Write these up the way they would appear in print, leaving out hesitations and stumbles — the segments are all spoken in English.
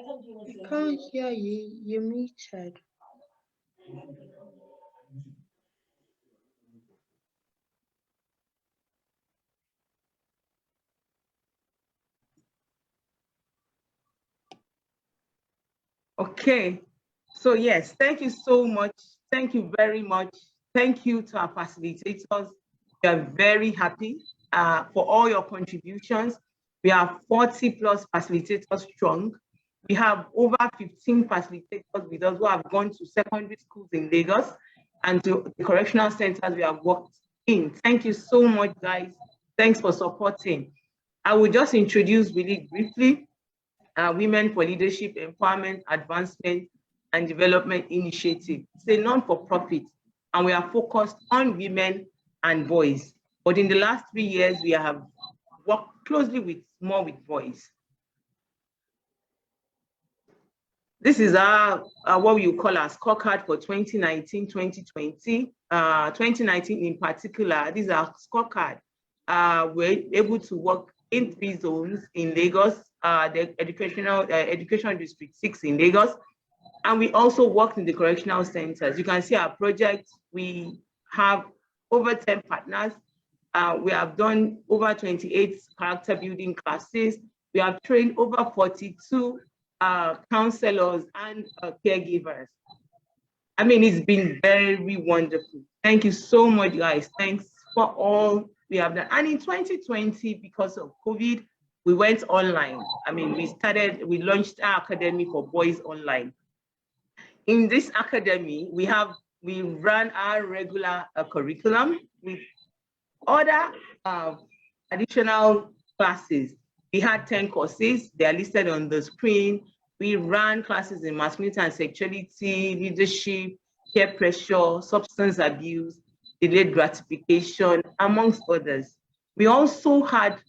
We can't hear you. You're muted. Okay, so yes, thank you so much. Thank you very much. Thank you to our facilitators. We are very happy for all your contributions. We are 40 plus facilitators strong. We have over 15 facilitators with us who have gone to secondary schools in Lagos and to the correctional centers we have worked in. Thank you so much, guys. Thanks for supporting. I will just introduce really briefly Women for Leadership, Empowerment, Advancement, and Development Initiative. It's a non-for-profit, and we are focused on women and boys. But in the last 3 years, we have worked closely more with boys. This is our what we call our scorecard for 2019-2020. 2019 in particular, these are scorecard. We're able to work in 3 zones in Lagos, the Education District 6 in Lagos, and we also worked in the correctional centers. You can see our project. We have over 10 partners. We have done over 28 character building classes. We have trained over 42 counselors and caregivers. I mean, it's been very wonderful. Thank you so much, guys. Thanks for all we have done. And in 2020, because of COVID, we went online. I mean, we launched our academy for boys online. In this academy, we ran our regular curriculum with other additional classes. We had 10 courses. They are listed on the screen. We ran classes in masculinity and sexuality, leadership, peer pressure, substance abuse, delayed gratification, amongst others. We also had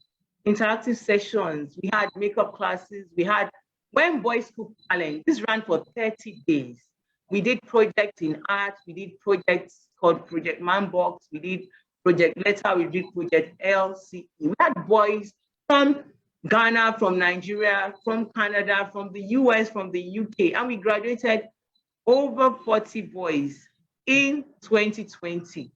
interactive sessions. We had makeup classes. We had When Boys Cook Challenge. This ran for 30 days. We did projects in art. We did projects called Project Manbox. We did Project Letter. We did Project LCE. We had boys from Ghana, from Nigeria, from Canada, from the US, from the UK, and we graduated over 40 boys in 2020.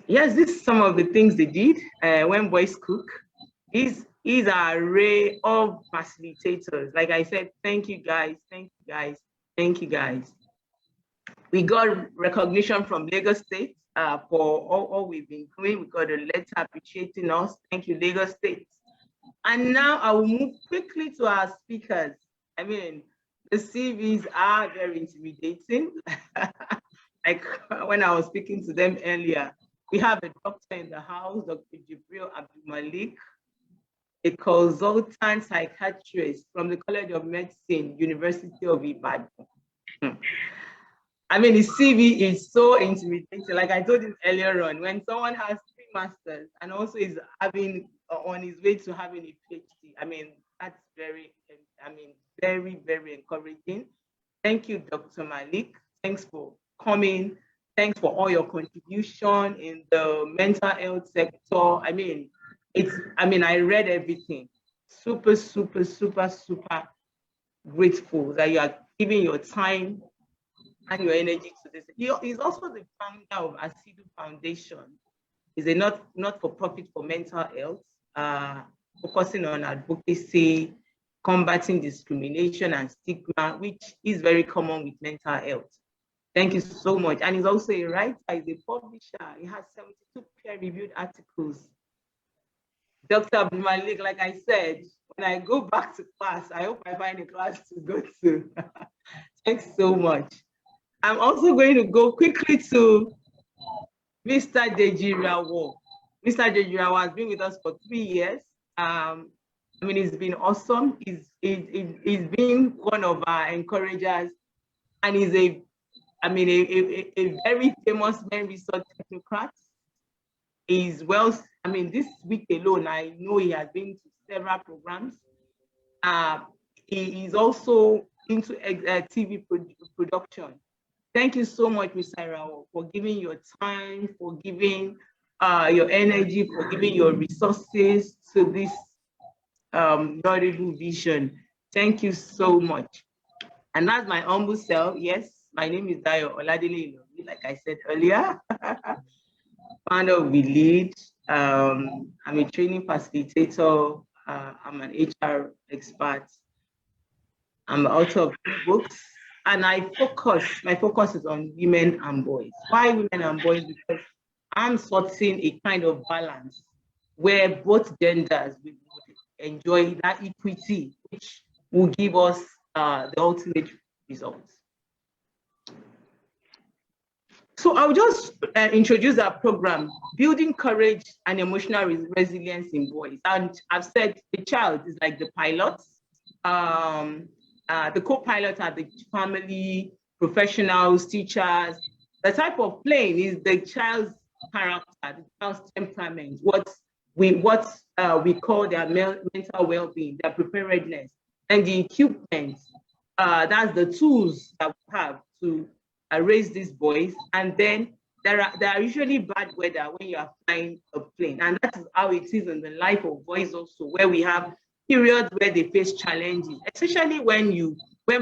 Yes, this is some of the things they did when boys cook. These is an array of facilitators. Like I said, thank you guys, thank you guys, thank you guys. We got recognition from Lagos State for all we've been doing. We got a letter appreciating us. Thank you, Lagos State. And now I will move quickly to our speakers. I mean, the CVs are very intimidating. Like when I was speaking to them earlier, we have a doctor in the house, Dr. Jibril Abdul Malik, a consultant psychiatrist from the College of Medicine, University of Ibadan. I mean, his CV is so intimidating. Like I told you earlier on, when someone has 3 masters and also is having on his way to having a PhD, I mean, that's very, very encouraging. Thank you, Dr. Malik. Thanks for coming. Thanks for all your contribution in the mental health sector. I mean, I read everything. Super grateful that you are giving your time and your energy to this. He's also the founder of Asidu Foundation. He's a not-for-profit for mental health, focusing on advocacy, combating discrimination and stigma, which is very common with mental health. Thank you so much. And he's also a writer, he's a publisher. He has 72 peer-reviewed articles. Dr. Abdul Malik, like I said, when I go back to class, I hope I find a class to go to. Thanks so much. I'm also going to go quickly to Mr. Dejirawo. Mr. Dejirawo has been with us for 3 years. I mean, it's been awesome. He's been one of our encouragers, and he's a very famous men research technocrat. He's this week alone, I know he has been to several programs. He is also into TV production. Thank you so much, Mr. Rao, for giving your time, for giving your energy, for giving your resources to this laudable vision. Thank you so much. And that's my humble self. Yes, my name is Oladele-Ilori, like I said earlier. Founder of We Lead. I'm a training facilitator. I'm an HR expert. I'm the author of 2 books. And my focus is on women and boys. Why women and boys? Because I'm sorting a kind of balance where both genders would enjoy that equity, which will give us the ultimate results. So I'll just introduce our program, Building Courage and Emotional Resilience in Boys. And I've said the child is like the pilot. The co-pilot are the family, professionals, teachers. The type of plane is the child's character, the child's temperament, what we call their mental well-being, their preparedness, and the equipment. That's the tools that we have to raise these boys. And then there are usually bad weather when you are flying a plane, and that is how it is in the life of boys also, where we have periods where they face challenges, especially when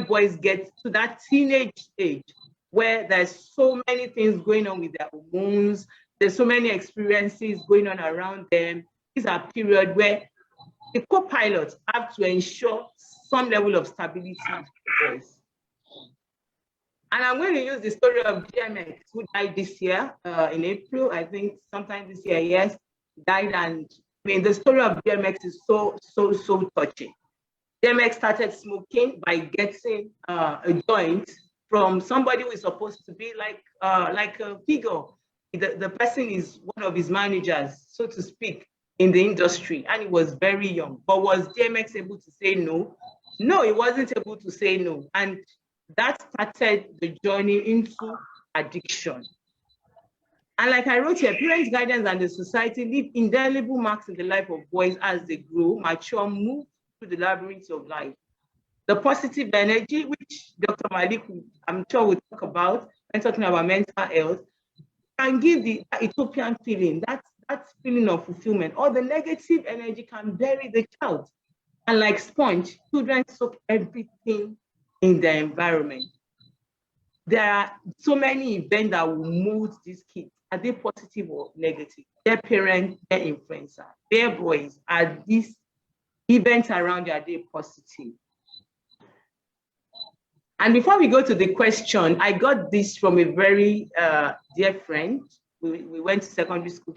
boys get to that teenage age where there's so many things going on with their hormones, there's so many experiences going on around them. These are periods where the co-pilots have to ensure some level of stability for boys. And I'm going to use the story of DMX, who died this year in April, I think sometime this year, yes, died. And I mean, the story of DMX is so touching. DMX started smoking by getting a joint from somebody who is supposed to be like a figure. The person is one of his managers, so to speak, in the industry, and he was very young. But was DMX able to say no? No, he wasn't able to say no. And that started the journey into addiction. And like I wrote here, parents' guidance and the society leave indelible marks in the life of boys as they grow, mature, move through the labyrinth of life. The positive energy, which Dr. Malik, I'm sure we'll talk about when talking about mental health, can give the utopian feeling, that feeling of fulfillment. Or the negative energy can bury the child. And like sponge, children soak everything in their environment. There are so many events that will mold these kids. Are they positive or negative? Their parents, their influencer, their boys, are these events around you, are they positive? And before we go to the question, I got this from a very dear friend. We went to secondary school,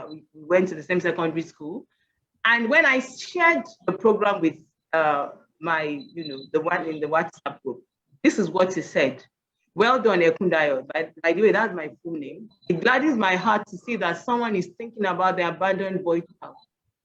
we went to the same secondary school. And when I shared the program with the one in the WhatsApp group, this is what he said. Well done, Ekundayo. By the way, that's my full name. It gladdens my heart to see that someone is thinking about the abandoned boy child.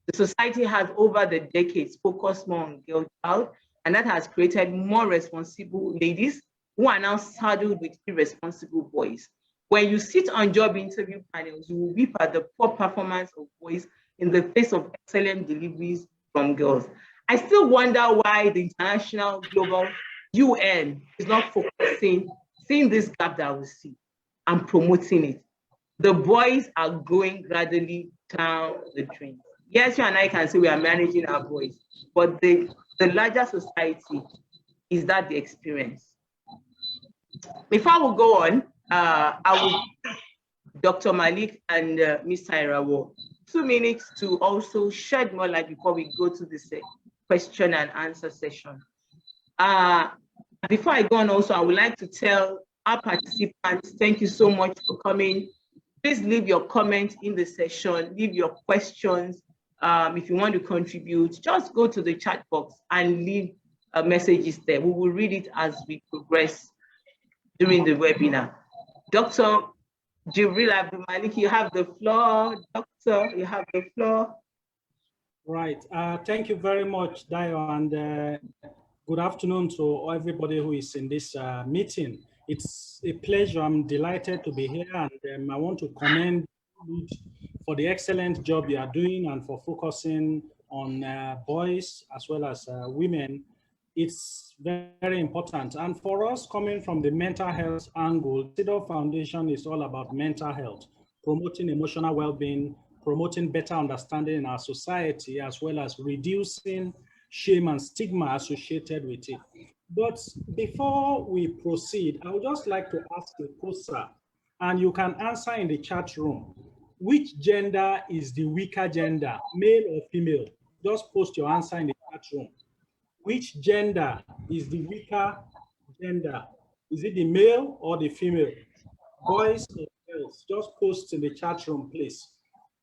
The society has over the decades focused more on girl child, and that has created more responsible ladies who are now saddled with irresponsible boys. When you sit on job interview panels, you will weep at the poor performance of boys in the face of excellent deliveries from girls. I still wonder why the international global UN is not focusing, seeing this gap that we see and promoting it. The boys are going gradually down the drain. Yes, you and I can say we are managing our boys, but the larger society, is that the experience? Before we go on, I will Dr. Malik and Ms. Irawo 2 minutes to also shed more light before we go to the question and answer session. Before I go on also, I would like to tell our participants, thank you so much for coming. Please leave your comments in the session, leave your questions. If you want to contribute, just go to the chat box and leave messages there. We will read it as we progress during the webinar. Dr. Jibril Abdul Malik, you have the floor. Doctor, you have the floor. Right. Thank you very much, Dio, and good afternoon to everybody who is in this meeting. It's a pleasure. I'm delighted to be here, and I want to commend you for the excellent job you are doing and for focusing on boys as well as women. It's very important. And for us, coming from the mental health angle, CEDAW Foundation is all about mental health, promoting emotional well-being, promoting better understanding in our society, as well as reducing shame and stigma associated with it. But before we proceed, I would just like to ask a poster, and you can answer in the chat room. Which gender is the weaker gender, male or female? Just post your answer in the chat room. Which gender is the weaker gender? Is it the male or the female? Boys or girls? Just post in the chat room, please.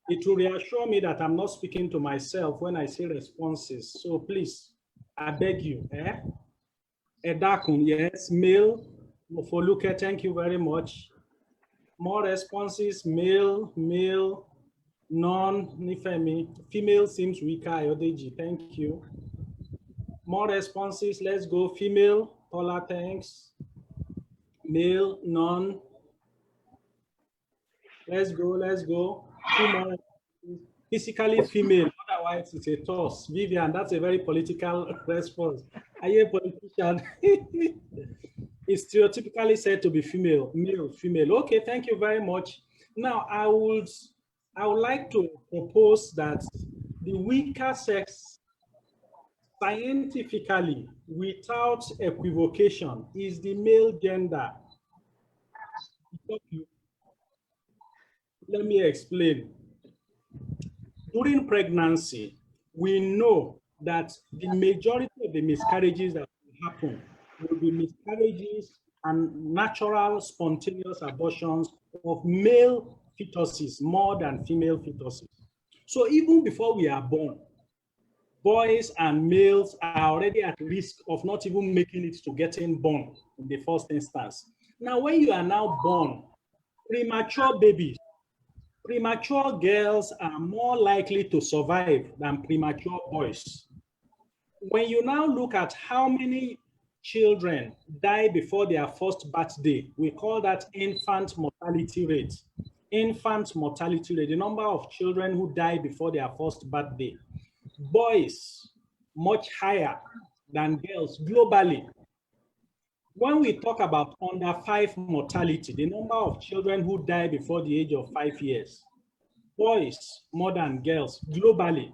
It will reassure me that I'm not speaking to myself when I say responses. So please, I beg you. Edakun, yes, male. Mofoluke, thank you very much. More responses, male, male, none, Nifemi. Female seems weaker, Ayodeji, thank you. More responses, let's go. Female, Paula, thanks. Male, none. Let's go, let's go. 2 more. Physically female, otherwise it's a toss. Vivian, that's a very political response. Are you a politician? It's stereotypically said to be female, male, female. Okay, thank you very much. Now, I would like to propose that the weaker sex, scientifically, without equivocation, is the male gender. Let me explain. During pregnancy, we know that the majority of the miscarriages that will happen will be miscarriages and natural spontaneous abortions of male fetuses more than female fetuses. So even before we are born, boys and males are already at risk of not even making it to getting born in the first instance. Now, when you are now born, premature babies, premature girls are more likely to survive than premature boys. When you now look at how many children die before their first birthday, we call that infant mortality rate. Infant mortality rate, the number of children who die before their first birthday. Boys, much higher than girls globally. When we talk about under 5 mortality, the number of children who die before the age of 5 years, boys more than girls globally.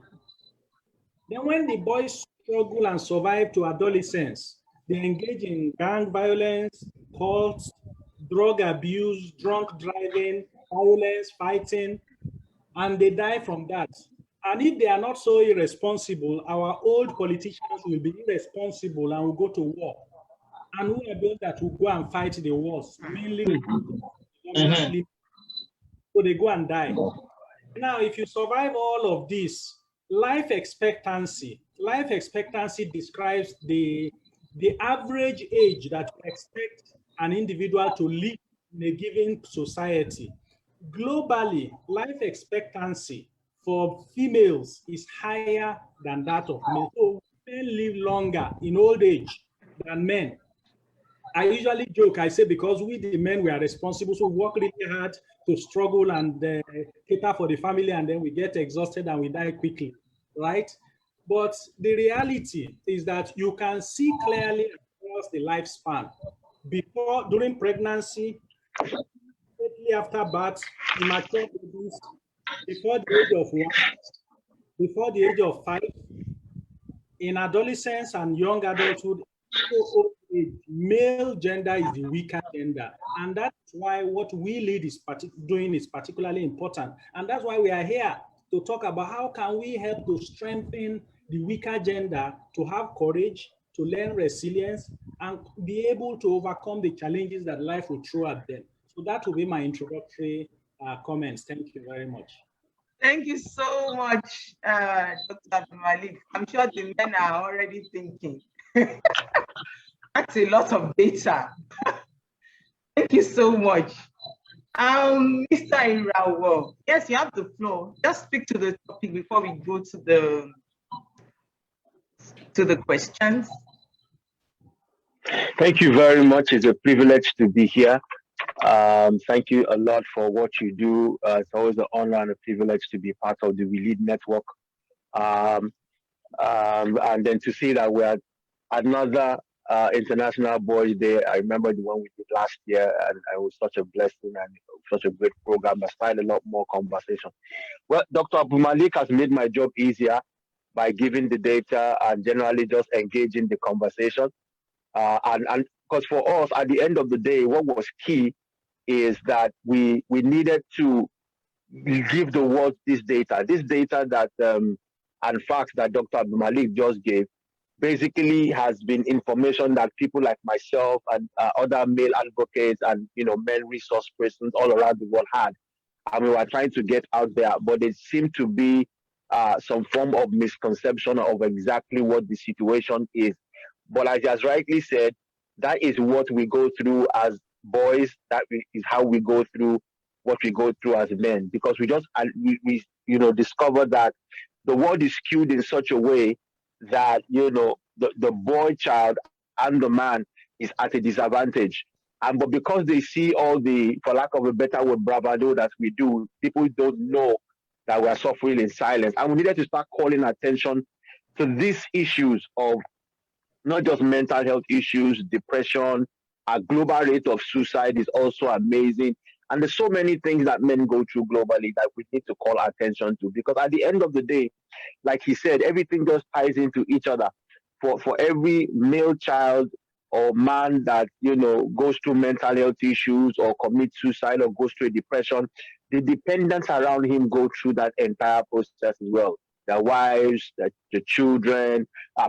Then when the boys struggle and survive to adolescence, they engage in gang violence, cults, drug abuse, drunk driving, violence, fighting, and they die from that. And if they are not so irresponsible, our old politicians will be irresponsible and will go to war. And who are those that will go and fight the wars? Mainly, so they go and die. Now, if you survive all of this, life expectancy describes the average age that you expect an individual to live in a given society. Globally, life expectancy for females is higher than that of males. So men live longer in old age than men. I usually joke, I say, because we the men, we are responsible, so we work really hard to struggle and cater for the family, and then we get exhausted and we die quickly, right? But the reality is that you can see clearly across the lifespan. During pregnancy, shortly after birth, immature babies, before the age of 1, before the age of 5, in adolescence and young adulthood, male gender is the weaker gender, and that's why what we lead is doing is particularly important. And that's why we are here to talk about how can we help to strengthen the weaker gender to have courage, to learn resilience, and be able to overcome the challenges that life will throw at them. So that will be my introductory comments. Thank you very much. Thank you so much, Dr. Malik. I'm sure the men are already thinking. That's a lot of data. Thank you so much. Mr. Irawo, yes, you have the floor. Just speak to the topic before we go to the questions. Thank you very much. It's a privilege to be here. Thank you a lot for what you do. It's always an honor and a privilege to be part of the We Lead Network. And then to see that we're at another International Boys Day. I remember the one we did last year, and it was such a blessing and such a great program that started a lot more conversation. Well, Dr. Abu Malik has made my job easier by giving the data and generally just engaging the conversation. And because for us, at the end of the day, what was key is that we needed to give the world this data that and facts that Dr. Abdul Malik just gave basically has been information that people like myself and other male advocates and men resource persons all around the world had, and we were trying to get out there, but it seemed to be some form of misconception of exactly what the situation is. But as he has rightly said, that is what we go through as boys. Is how we go through what we go through as men, because we discovered that the world is skewed in such a way that the boy child and the man is at a disadvantage. And but because they see all the, for lack of a better word, bravado that we do, people don't know that we are suffering in silence. And we needed to start calling attention to these issues of not just mental health issues, depression. Our global rate of suicide is also amazing. And there's so many things that men go through globally that we need to call attention to, because at the end of the day, like he said, everything just ties into each other. For every male child or man that goes through mental health issues or commits suicide or goes through a depression, the dependents around him go through that entire process as well. Their wives, the children,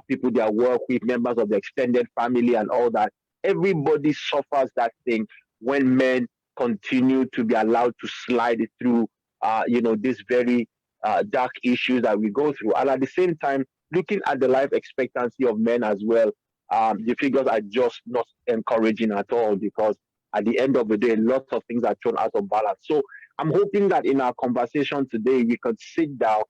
people they work with, members of the extended family, and all that. Everybody suffers that thing when men continue to be allowed to slide through, these very dark issues that we go through. And at the same time, looking at the life expectancy of men as well, the figures are just not encouraging at all, because at the end of the day, lots of things are thrown out of balance. So I'm hoping that in our conversation today, we could sit down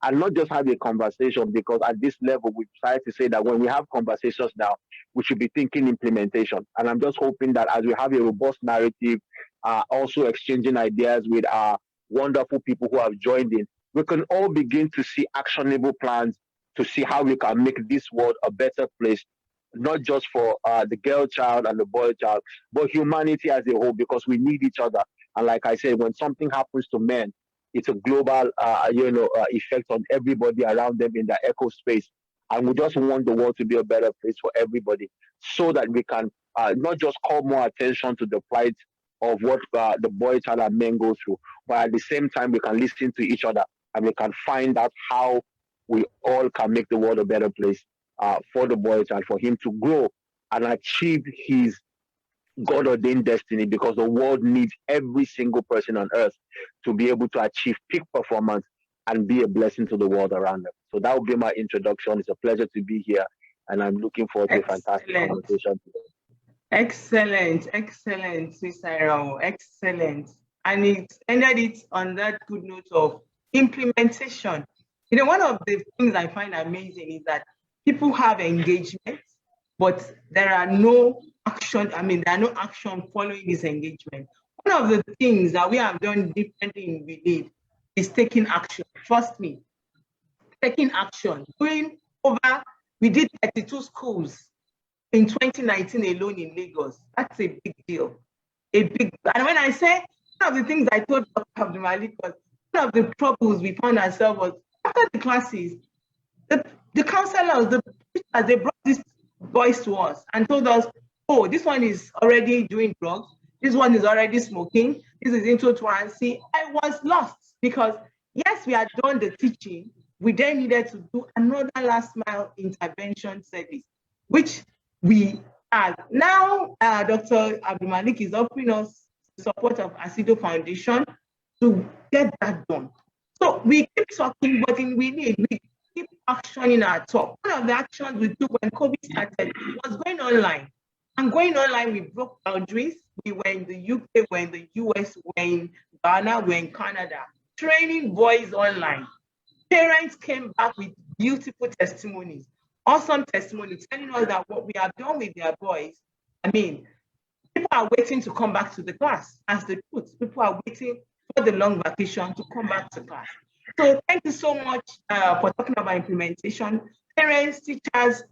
and not just have a conversation, because at this level, we try to say that when we have conversations now, we should be thinking implementation. And I'm just hoping that as we have a robust narrative, also exchanging ideas with our wonderful people who have joined in, we can all begin to see actionable plans to see how we can make this world a better place, not just for the girl child and the boy child, but humanity as a whole, because we need each other. And like I said, when something happens to men, it's a global, effect on everybody around them in their eco space. And we just want the world to be a better place for everybody, so that we can not just call more attention to the plight of what the boy child and men go through, but at the same time, we can listen to each other and we can find out how we all can make the world a better place for the boy child, for him to grow and achieve his God-ordained destiny, because the world needs every single person on earth to be able to achieve peak performance and be a blessing to the world around them. So that would be my introduction. It's a pleasure to be here, and I'm looking forward to a fantastic conversation today. Excellent, Cicero, excellent. And it ended it on that good note of implementation. One of the things I find amazing is that people have engagement, but there are no action. There are no action following this engagement. One of the things that we have done differently in Believe is taking action. Trust me, taking action. We did 32 schools in 2019 alone in Lagos. That's a big deal. And when I say, one of the things I told Dr. Abdul Malik was, one of the troubles we found ourselves was, after the classes, the counselors, the teachers, they brought these boys to us and told us, oh, this one is already doing drugs, this one is already smoking, this is into truancy. I was lost, because yes, we had done the teaching, we then needed to do another last mile intervention service, which we are. Now, Dr. Abdul Malik is offering us the support of Asido Foundation to get that done. So we keep talking, but we keep actioning our talk. One of the actions we took when COVID started was going online. And going online, we broke boundaries. We were in the UK, we were in the US, we were in Ghana, we were in Canada, training boys online. Parents came back with beautiful testimonies, awesome testimonies, telling us that what we have done with their boys, people are waiting to come back to the class. As the truth, people are waiting for the long vacation to come back to class. So thank you so much for talking about implementation. Parents, teachers,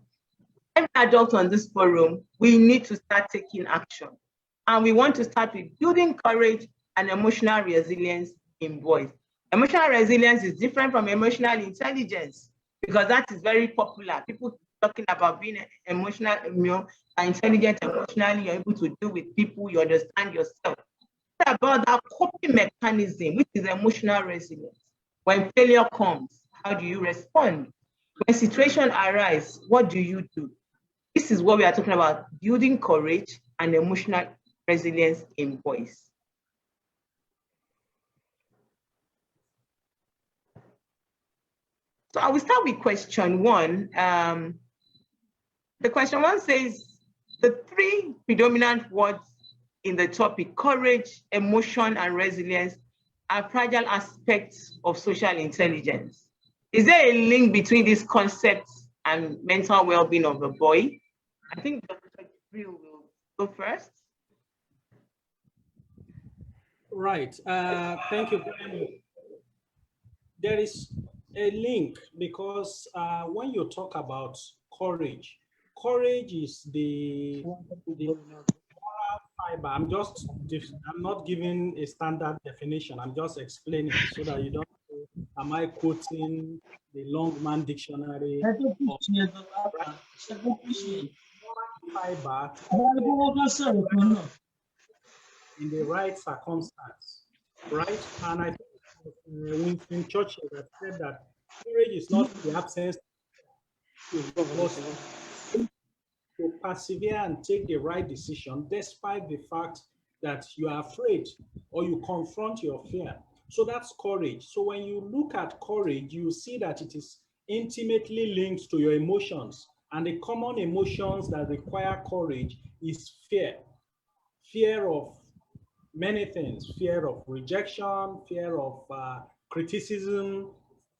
every adult on this forum, we need to start taking action. And we want to start with building courage and emotional resilience in boys. Emotional resilience is different from emotional intelligence. because that is very popular. People talking about being emotional, intelligent emotionally, you're able to deal with people, you understand yourself. What about that coping mechanism, which is emotional resilience? When failure comes, how do you respond? When situation arises, what do you do? This is what we are talking about, building courage and emotional resilience in boys. So I will start with question one. The question one says, the three predominant words in the topic, courage, emotion, and resilience, are fragile aspects of social intelligence. Is there a link between these concepts and mental well-being of a boy? I think Dr. Jibril will go first. Right. Thank you very much. There is a link because when you talk about courage, courage is the moral fiber. I'm not giving a standard definition. I'm just explaining so that you don't say, am I quoting the Longman Dictionary? Fiber in the right circumstance, right? And I think Winston Churchill that said that courage is not the absence to persevere and take the right decision despite the fact that you are afraid or you confront your fear. So that's courage. So when you look at courage, you see that it is intimately linked to your emotions. And the common emotions that require courage is fear. Fear of many things, fear of rejection, fear of criticism,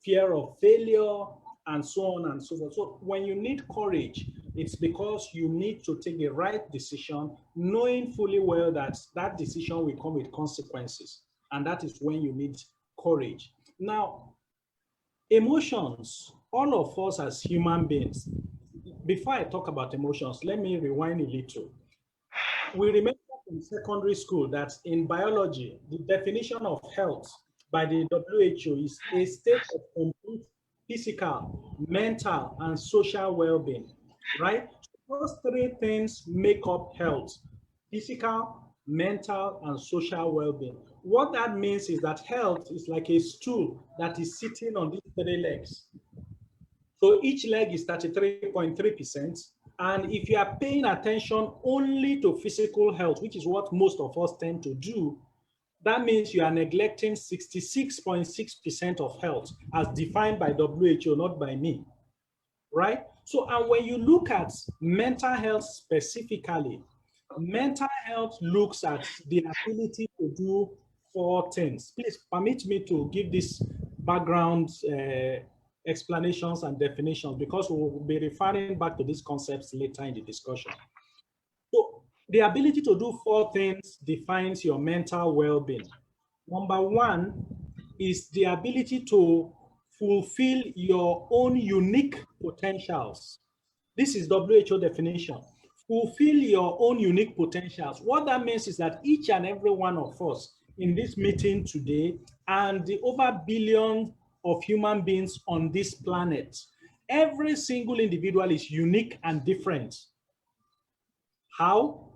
fear of failure, and so on and so forth. So when you need courage, it's because you need to take the right decision, knowing fully well that that decision will come with consequences. And that is when you need courage. Now, emotions, all of us as human beings, before I talk about emotions, let me rewind a little. We remember in secondary school that in biology, the definition of health by the WHO is a state of complete physical, mental, and social well-being, right? So those three things make up health: physical, mental, and social well-being. What that means is that health is like a stool that is sitting on these three legs. So each leg is 33.3%. And if you are paying attention only to physical health, which is what most of us tend to do, that means you are neglecting 66.6% of health as defined by WHO, not by me, right? So, and when you look at mental health specifically, mental health looks at the ability to do four things. Please permit me to give this background explanations and definitions because we will be referring back to these concepts later in the discussion. So the ability to do four things defines your mental well-being. Number one is the ability to fulfill your own unique potentials. This is WHO definition. Fulfill your own unique potentials. What that means is that each and every one of us in this meeting today and the over billion of human beings on this planet, every single individual is unique and different. How?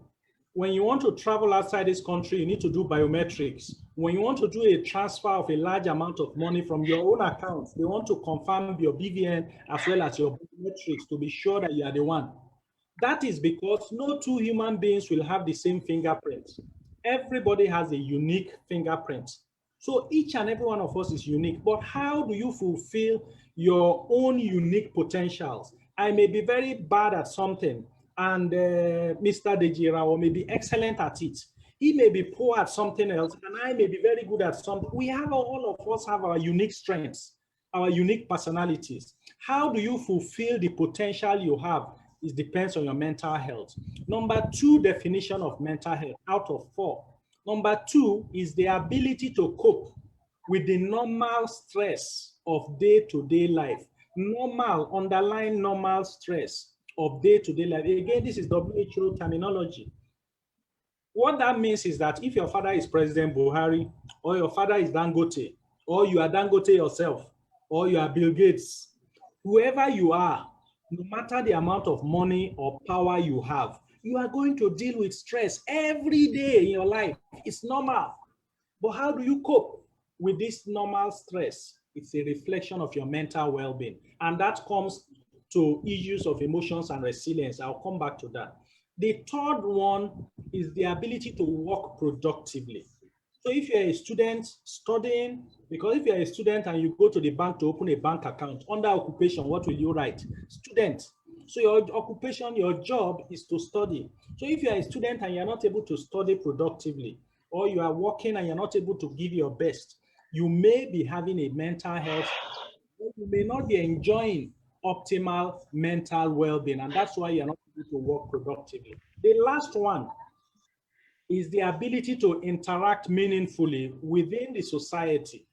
When you want to travel outside this country, you need to do biometrics. When you want to do a transfer of a large amount of money from your own account, they want to confirm your BVN as well as your biometrics to be sure that you are the one. That is because no two human beings will have the same fingerprint. Everybody has a unique fingerprint. So each and every one of us is unique, but how do you fulfill your own unique potentials? I may be very bad at something, and Mr. Dejirawo may be excellent at it. He may be poor at something else, and I may be very good at something. We have, all of us have our unique strengths, our unique personalities. How do you fulfill the potential you have? It depends on your mental health. Number two definition of mental health out of four. Number two is the ability to cope with the normal stress of day-to-day life. Normal, underlying normal stress of day-to-day life. Again, this is WHO terminology. What that means is that if your father is President Buhari, or your father is Dangote, or you are Dangote yourself, or you are Bill Gates, whoever you are, no matter the amount of money or power you have, you are going to deal with stress every day in your life. It's normal. But how do you cope with this normal stress? It's a reflection of your mental well-being. And that comes to issues of emotions and resilience. I'll come back to that. The third one is the ability to work productively. So if you're a student studying, because if you're a student and you go to the bank to open a bank account, under occupation, what will you write? Student. So your occupation, your job is to study. So if you're a student and you're not able to study productively, or you are working and you're not able to give your best, you may be having a mental health, you may not be enjoying optimal mental well-being, and that's why you're not able to work productively. The last one is the ability to interact meaningfully within the society,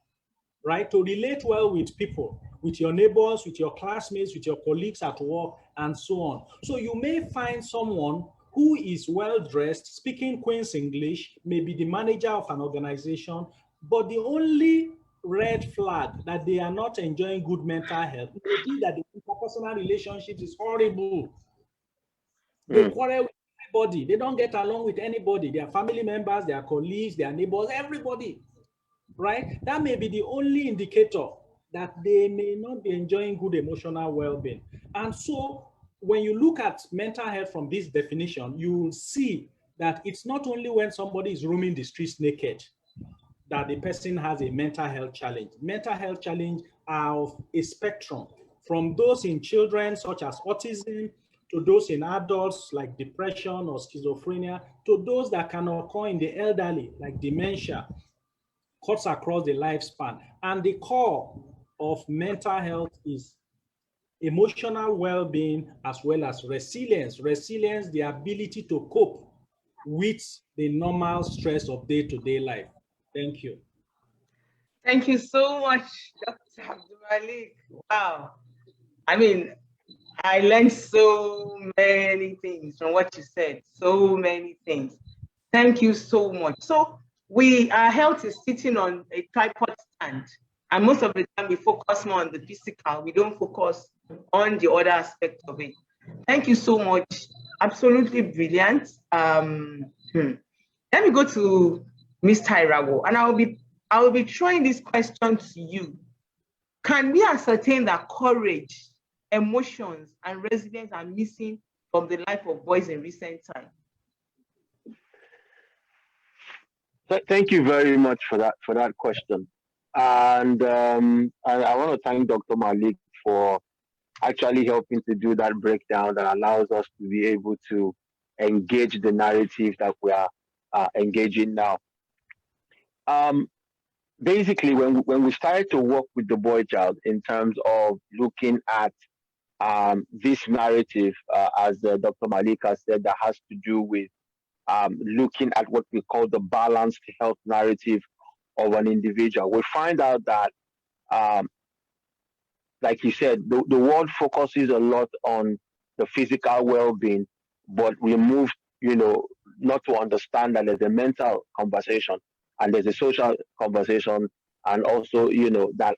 right? To relate well with people, with your neighbors, with your classmates, with your colleagues at work, and so on. So you may find someone who is well-dressed, speaking Queen's English, maybe the manager of an organization, but the only red flag that they are not enjoying good mental health may be that the interpersonal relationships is horrible. They quarrel with everybody. They don't get along with anybody. Their family members, their colleagues, their neighbors, everybody, right? That may be the only indicator that they may not be enjoying good emotional well-being. And so when you look at mental health from this definition, you will see that it's not only when somebody is roaming the streets naked that the person has a mental health challenge. Mental health challenge are of a spectrum, from those in children such as autism, to those in adults like depression or schizophrenia, to those that can occur in the elderly like dementia, cuts across the lifespan. And the core of mental health is emotional well-being as well as resilience. Resilience, the ability to cope with the normal stress of day-to-day life. Thank you. Thank you so much, Dr. Abdulmalik. Wow. I mean, I learned so many things from what you said, so many things. Thank you so much. So our health is sitting on a tripod stand, and most of the time we focus more on the physical. We don't focus on the other aspect of it. Thank you so much. Absolutely brilliant. Let me go to Mr. Irawo, and I will be throwing this question to you. Can we ascertain that courage, emotions, and resilience are missing from the life of boys in recent time? Thank you very much for that question. And I want to thank Dr. Malik for actually helping to do that breakdown that allows us to be able to engage the narrative that we are engaging now. Basically, when we started to work with the boy child in terms of looking at this narrative, as Dr. Malika said, that has to do with looking at what we call the balanced health narrative of an individual, we find out that, like you said, the world focuses a lot on the physical well-being, but we move, not to understand that there's a mental conversation and there's a social conversation, and also, that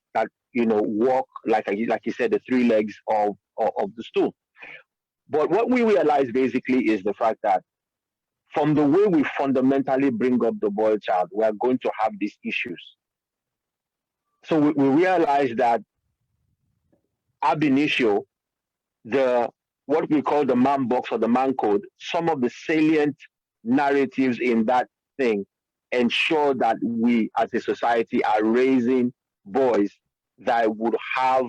walk, like you said, the three legs of the stool. But what we realize basically is the fact that from the way we fundamentally bring up the boy child, we are going to have these issues. So we realize that ab initio, what we call the man box or the man code, some of the salient narratives in that thing ensure that we as a society are raising boys that would have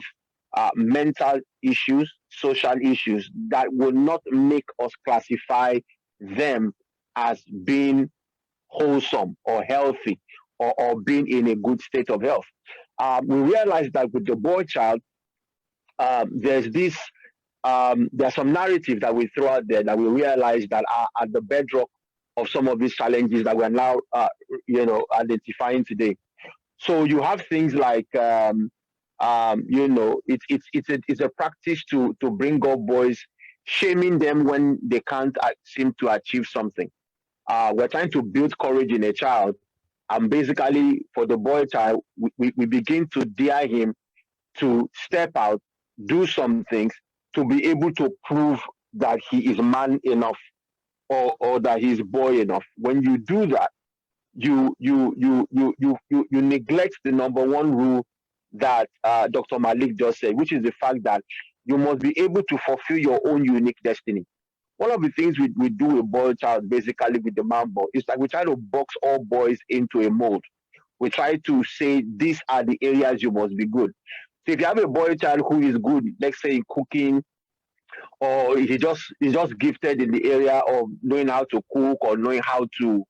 mental issues, social issues that will not make us classify them as being wholesome or healthy or being in a good state of health. We realize that with the boy child, there's some narrative that we throw out there that we realize that are at the bedrock of some of these challenges that we're now, identifying today. So you have things like, it's a practice to bring up boys, shaming them when they can't seem to achieve something. We're trying to build courage in a child, and basically for the boy child, we begin to dare him to step out, do some things to be able to prove that he is man enough, or that he's boy enough. When you do that, you neglect the number one rule that Dr. Malik just said, which is the fact that you must be able to fulfill your own unique destiny. One of the things we do with boy child, basically with the man boy, is like we try to box all boys into a mold. We try to say these are the areas you must be good. So if you have a boy child who is good, let's say in cooking, or he's just gifted in the area of knowing how to cook, or knowing how to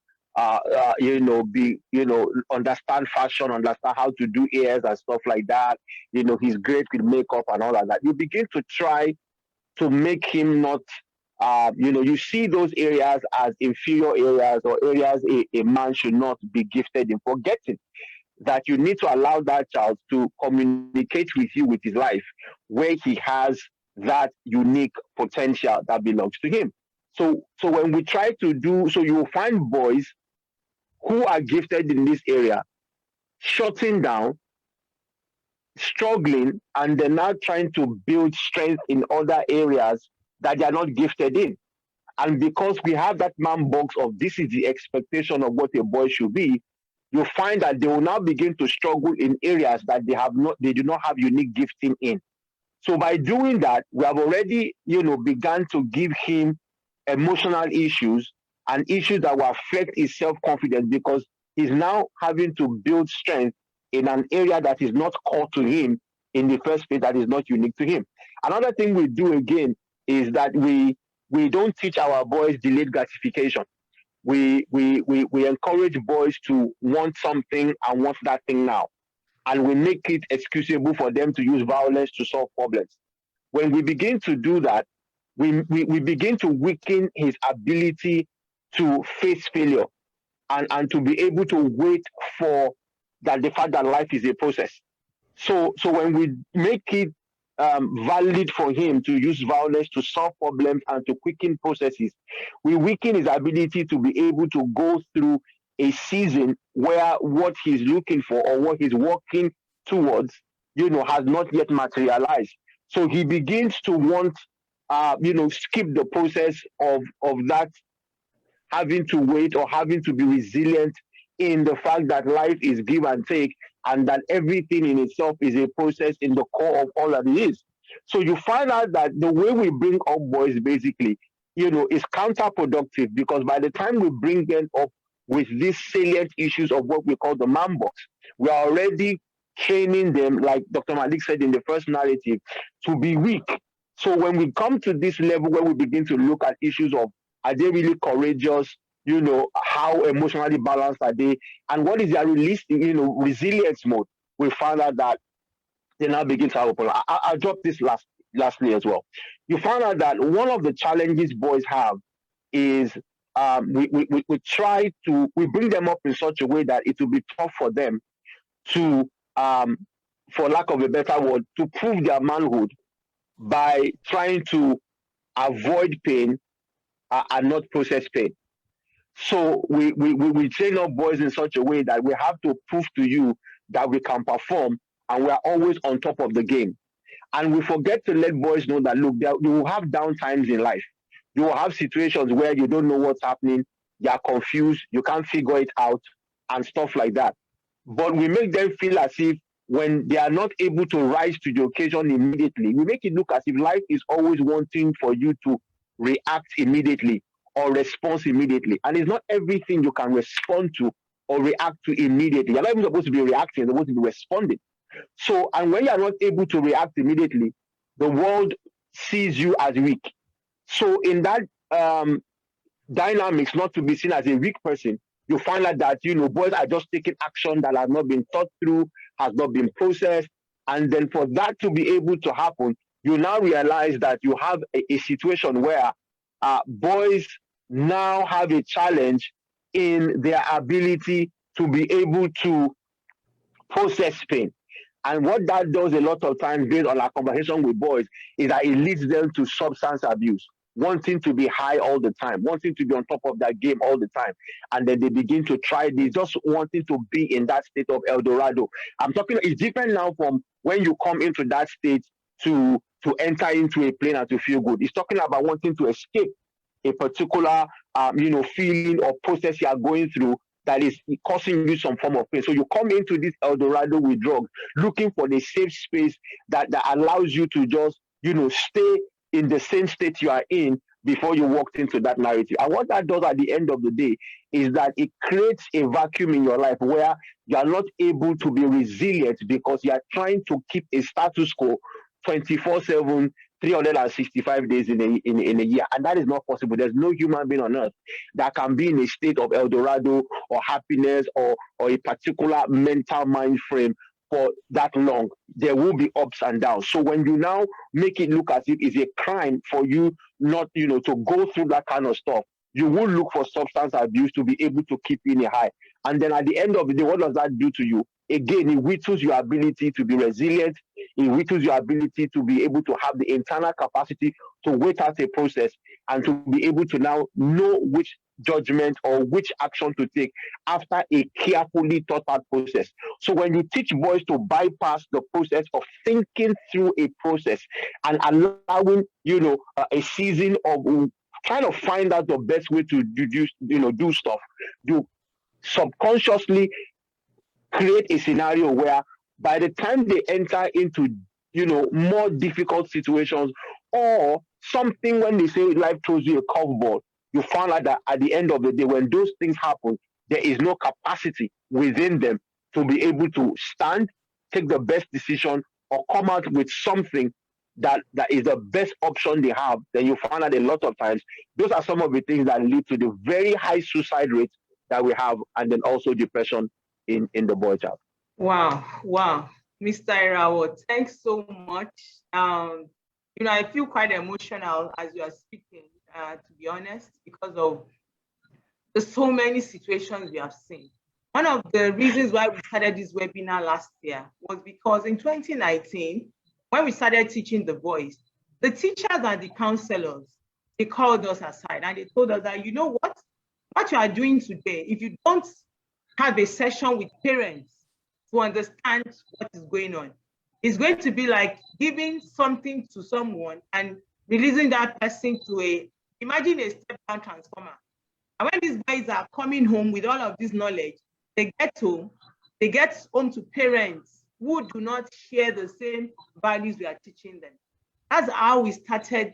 understand fashion, understand how to do hairs and stuff like that. He's great with makeup and all of that. You begin to try to make him not, you see those areas as inferior areas, or areas a man should not be gifted in, forgetting that you need to allow that child to communicate with you with his life, where he has that unique potential that belongs to him. So when we try to do so, you will find boys who are gifted in this area shutting down, struggling, and they're now trying to build strength in other areas that they are not gifted in. And because we have that man box of this is the expectation of what a boy should be, you find that they will now begin to struggle in areas that they do not have unique gifting in. So by doing that, we have already, begun to give him emotional issues and issues that will affect his self-confidence, because he's now having to build strength in an area that is not core to him in the first place, that is not unique to him. Another thing we do again is that we don't teach our boys delayed gratification. We encourage boys to want something and want that thing now. And we make it excusable for them to use violence to solve problems. When we begin to do that, we begin to weaken his ability to face failure, and to be able to wait for that, the fact that life is a process. So when we make it valid for him to use violence to solve problems and to quicken processes, we weaken his ability to be able to go through a season where what he's looking for, or what he's working towards, has not yet materialized. So he begins to want, skip the process of that, having to wait or having to be resilient in the fact that life is give and take, and that everything in itself is a process in the core of all that it is. So you find out that the way we bring up boys basically, is counterproductive, because by the time we bring them up with these salient issues of what we call the man box, we are already training them, like Dr. Malik said in the first narrative, to be weak. So when we come to this level where we begin to look at issues of, are they really courageous? How emotionally balanced are they? And what is their realistic, resilience mode? We find out that they now begin to have a problem. I'll drop this lastly as well. You find out that one of the challenges boys have is we bring them up in such a way that it will be tough for them to, for lack of a better word, to prove their manhood by trying to avoid pain and not process pain. So we train up boys in such a way that we have to prove to you that we can perform, and we are always on top of the game. And we forget to let boys know that, look, you will have down times in life. You will have situations where you don't know what's happening, you are confused, you can't figure it out, and stuff like that. But we make them feel as if when they are not able to rise to the occasion immediately, we make it look as if life is always wanting for you to react immediately or respond immediately. And it's not everything you can respond to or react to immediately. You're not even supposed to be reacting, you're supposed to be responding. So, and when you're not able to react immediately, the world sees you as weak. So in that dynamics, not to be seen as a weak person, you find out that, boys are just taking action that has not been thought through, has not been processed. And then for that to be able to happen, you now realize that you have a situation where boys now have a challenge in their ability to be able to process pain. And what that does a lot of times, based on our conversation with boys, is that it leads them to substance abuse, wanting to be high all the time, wanting to be on top of that game all the time. And then they begin to try this, just wanting to be in that state of El Dorado. I'm talking, it's different now from when you come into that state to enter into a plane and to feel good. It's talking about wanting to escape a particular feeling or process you are going through that is causing you some form of pain. So you come into this El Dorado with drugs, looking for the safe space that allows you to just stay in the same state you are in before you walked into that narrative. And what that does at the end of the day is that it creates a vacuum in your life where you are not able to be resilient because you are trying to keep a status quo 24/7, 365 days in a year. And that is not possible. There's no human being on earth that can be in a state of El Dorado or happiness or a particular mental mind frame for that long. There will be ups and downs. So when you now make it look as if it's a crime for you not, to go through that kind of stuff, you will look for substance abuse to be able to keep you in a high. And then at the end of the day, what does that do to you? Again, it whittles your ability to be resilient. It whittles your ability to be able to have the internal capacity to wait out a process and to be able to now know which judgment or which action to take after a carefully thought out process. So when you teach boys to bypass the process of thinking through a process and allowing, a season of trying to find out the best way to do stuff, you subconsciously create a scenario where by the time they enter into more difficult situations or something, when they say life throws you a curveball, you find out that at the end of the day, when those things happen, there is no capacity within them to be able to stand, take the best decision, or come out with something that is the best option they have. Then you find out a lot of times those are some of the things that lead to the very high suicide rates that we have, and then also depression in the boy child. Wow, Mr. Irawo, thanks so much. I feel quite emotional as you are speaking, to be honest, because of the so many situations we have seen. One of the reasons why we started this webinar last year was because in 2019, when we started teaching the boys, the teachers and the counselors, they called us aside and they told us that, what you are doing today, if you don't have a session with parents to understand what is going on, it's going to be like giving something to someone and releasing that person to imagine a step-down transformer. And when these boys are coming home with all of this knowledge, they get home to parents who do not share the same values we are teaching them. That's how we started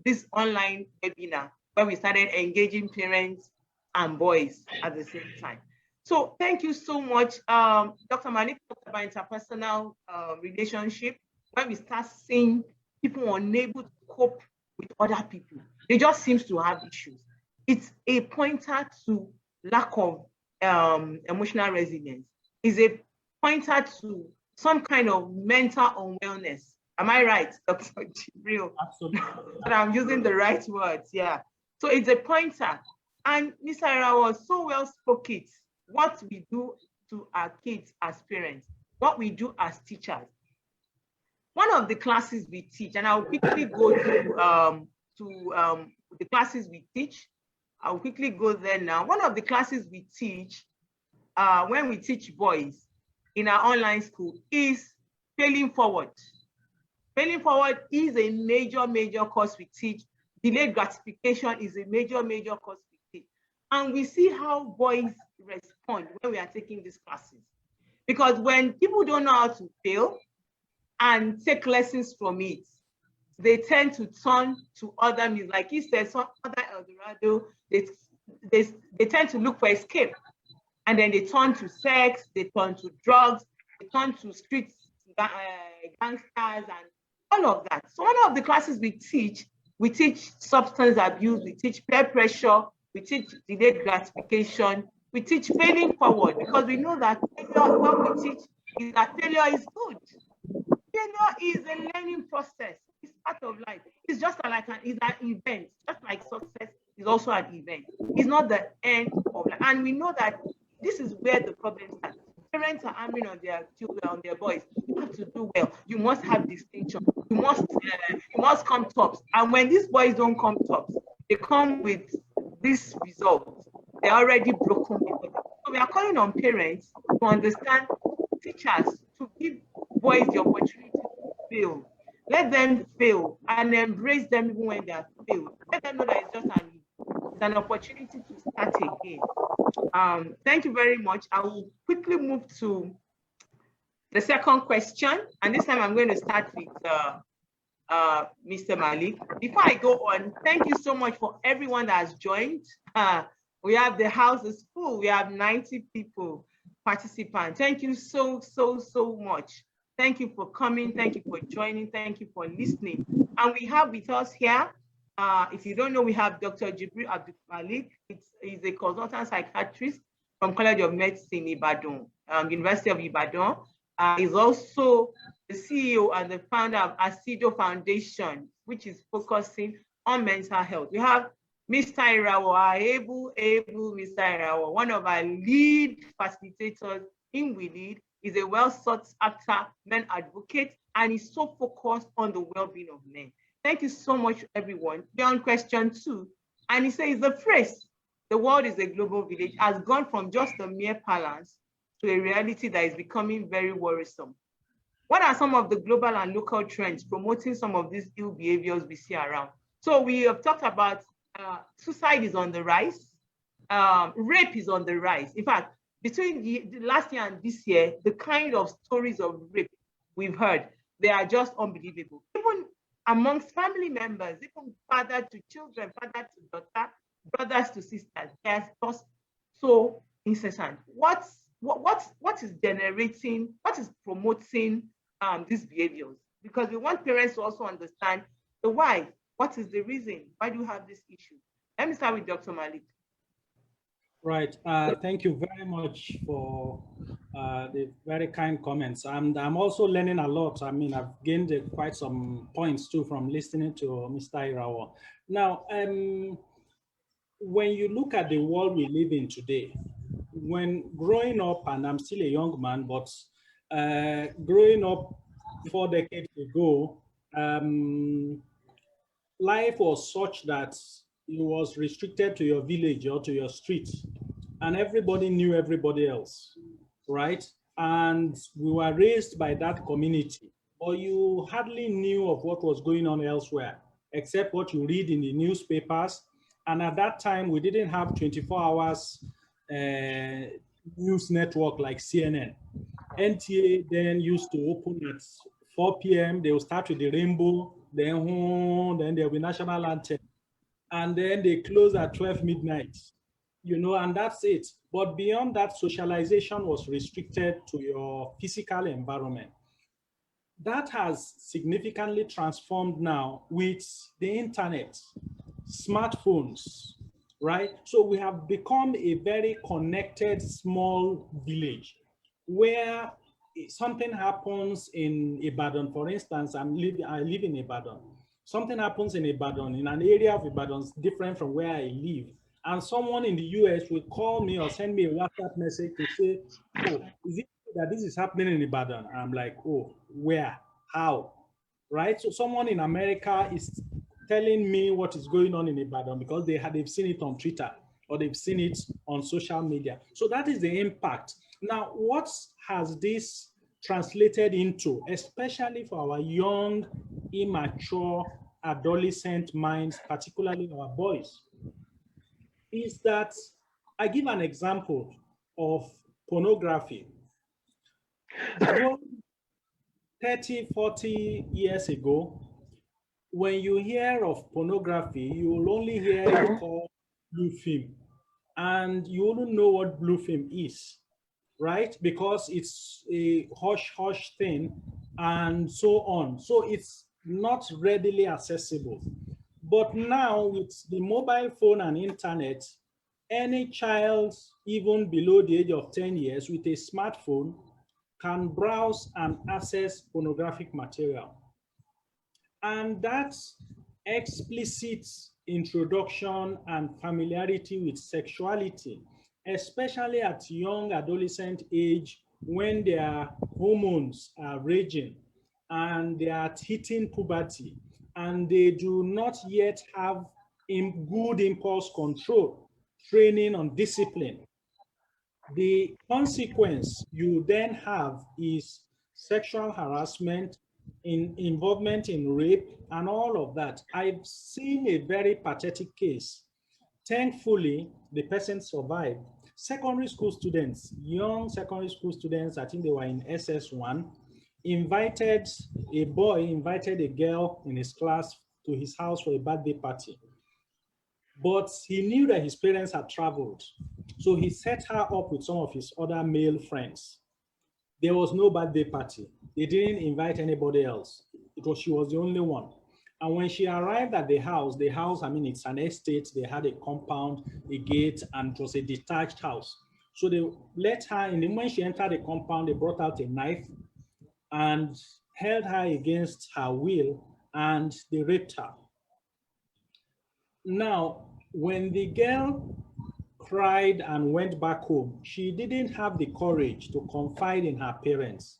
this online webinar, where we started engaging parents and boys at the same time. So thank you so much. Dr. Malik talked about interpersonal relationship, when we start seeing people unable to cope with other people. They just seem to have issues. It's a pointer to lack of emotional resilience. It's a pointer to some kind of mental unwellness. Am I right, Dr. Jibril? Absolutely. But I'm using the right words, yeah. So it's a pointer. And Mr. Irawo so well spoke it. What we do to our kids as parents, what we do as teachers. One of the classes we teach, and I'll quickly go to the classes we teach. I'll quickly go there now. One of the classes we teach when we teach boys in our online school is Failing Forward. Failing Forward is a major course we teach. Delayed gratification is a major course we teach. And we see how boys respond when we are taking these classes. Because when people don't know how to fail and take lessons from it, they tend to turn to other means. Like he said, some other El Dorado, they tend to look for escape. And then they turn to sex, they turn to drugs, they turn to street gangsters and all of that. So one of the classes we teach substance abuse, we teach peer pressure, we teach delayed gratification, we teach failing forward, because we know that failure, what we teach is that failure is good. Failure is a learning process. It's part of life. It's just like an event, just like success is also an event. It's not the end of life. And we know that this is where the problem starts. Parents are hammering on their children, on their boys. You have to do well. You must have distinction. You must come tops. And when these boys don't come tops, they come with this result. They're already broken. So we are calling on parents to understand, teachers to give boys the opportunity to fail. Let them fail and embrace them even when they are failed. Let them know that it's just an opportunity to start again. Thank you very much. I will quickly move to the second question, and this time I'm going to start with Mr. Malik. Before I go on, thank you so much for everyone that has joined. We have the house is full. We have 90 people participants. Thank you so much. Thank you for coming. Thank you for joining. Thank you for listening. And we have with us here, if you don't know, we have Dr. Jibril Abdul Malik. He's a consultant psychiatrist from College of Medicine, Ibadan, University of Ibadan. He's also the CEO and the founder of Asido Foundation, which is focusing on mental health. We have Mr. Irawo, able Mr. Irawo, one of our lead facilitators in We Lead. He's a well sought after men advocate, and he's so focused on the well-being of men. Thank you so much, everyone. Beyond question 2, and he says the phrase, the world is a global village, has gone from just a mere parlance to a reality that is becoming very worrisome. What are some of the global and local trends promoting some of these ill behaviors we see around? So we have talked about suicide is on the rise, rape is on the rise. In fact, between the last year and this year, the kind of stories of rape we've heard, they are just unbelievable. Even amongst family members, even father to children, father to daughter, brothers to sisters, there's just so incessant. What is generating, what is promoting these behaviors? Because we want parents to also understand the why. What is the reason? Why do you have this issue? Let me start with Dr. Malik. Right. Thank you very much for the very kind comments. And I'm also learning a lot. I mean, I've gained quite some points too from listening to Mr. Irawo. Now, when you look at the world we live in today, when growing up, and I'm still a young man, but growing up 4 decades ago, life was such that it was restricted to your village or to your street, and everybody knew everybody else, right? And we were raised by that community, but you hardly knew of what was going on elsewhere, except what you read in the newspapers. And at that time, we didn't have 24 hours news network like CNN. NTA then used to open at 4 p.m. They will start with the rainbow, then there will be national anthem. And then they close at 12 midnight, you know, and that's it. But beyond that, socialization was restricted to your physical environment. That has significantly transformed now with the internet, smartphones, right? So we have become a very connected small village where something happens in Ibadan, for instance. I live in Ibadan. Something happens in Ibadan, in an area of Ibadan different from where I live, and someone in the US will call me or send me a WhatsApp message to say, oh, is it that this is happening in Ibadan? I'm like, oh, where? How? Right? So someone in America is telling me what is going on in Ibadan because they've seen it on Twitter or they've seen it on social media. So that is the impact. Now, what has this translated into, especially for our young, immature adolescent minds, particularly our boys, is that I give an example of pornography. 30, 40 years ago, when you hear of pornography, you will only hear it called blue film. And you wouldn't know what blue film is, right? Because it's a hush-hush thing and so on. So it's not readily accessible. But now with the mobile phone and internet, any child, even below the age of 10 years with a smartphone, can browse and access pornographic material. And that explicit introduction and familiarity with sexuality, especially at young adolescent age when their hormones are raging and they are hitting puberty and they do not yet have good impulse control, training on discipline. The consequence you then have is sexual harassment, involvement in rape and all of that. I've seen a very pathetic case. Thankfully, the person survived. Secondary school students, young secondary school students, I think they were in SS1, invited a girl in his class to his house for a birthday party. But he knew that his parents had traveled. So he set her up with some of his other male friends. There was no birthday party. They didn't invite anybody else. She was the only one. And when she arrived at the house, I mean, it's an estate. They had a compound, a gate, and it was a detached house. So they let her in. And when she entered the compound, they brought out a knife and held her against her will, and they raped her. Now, when the girl cried and went back home, she didn't have the courage to confide in her parents.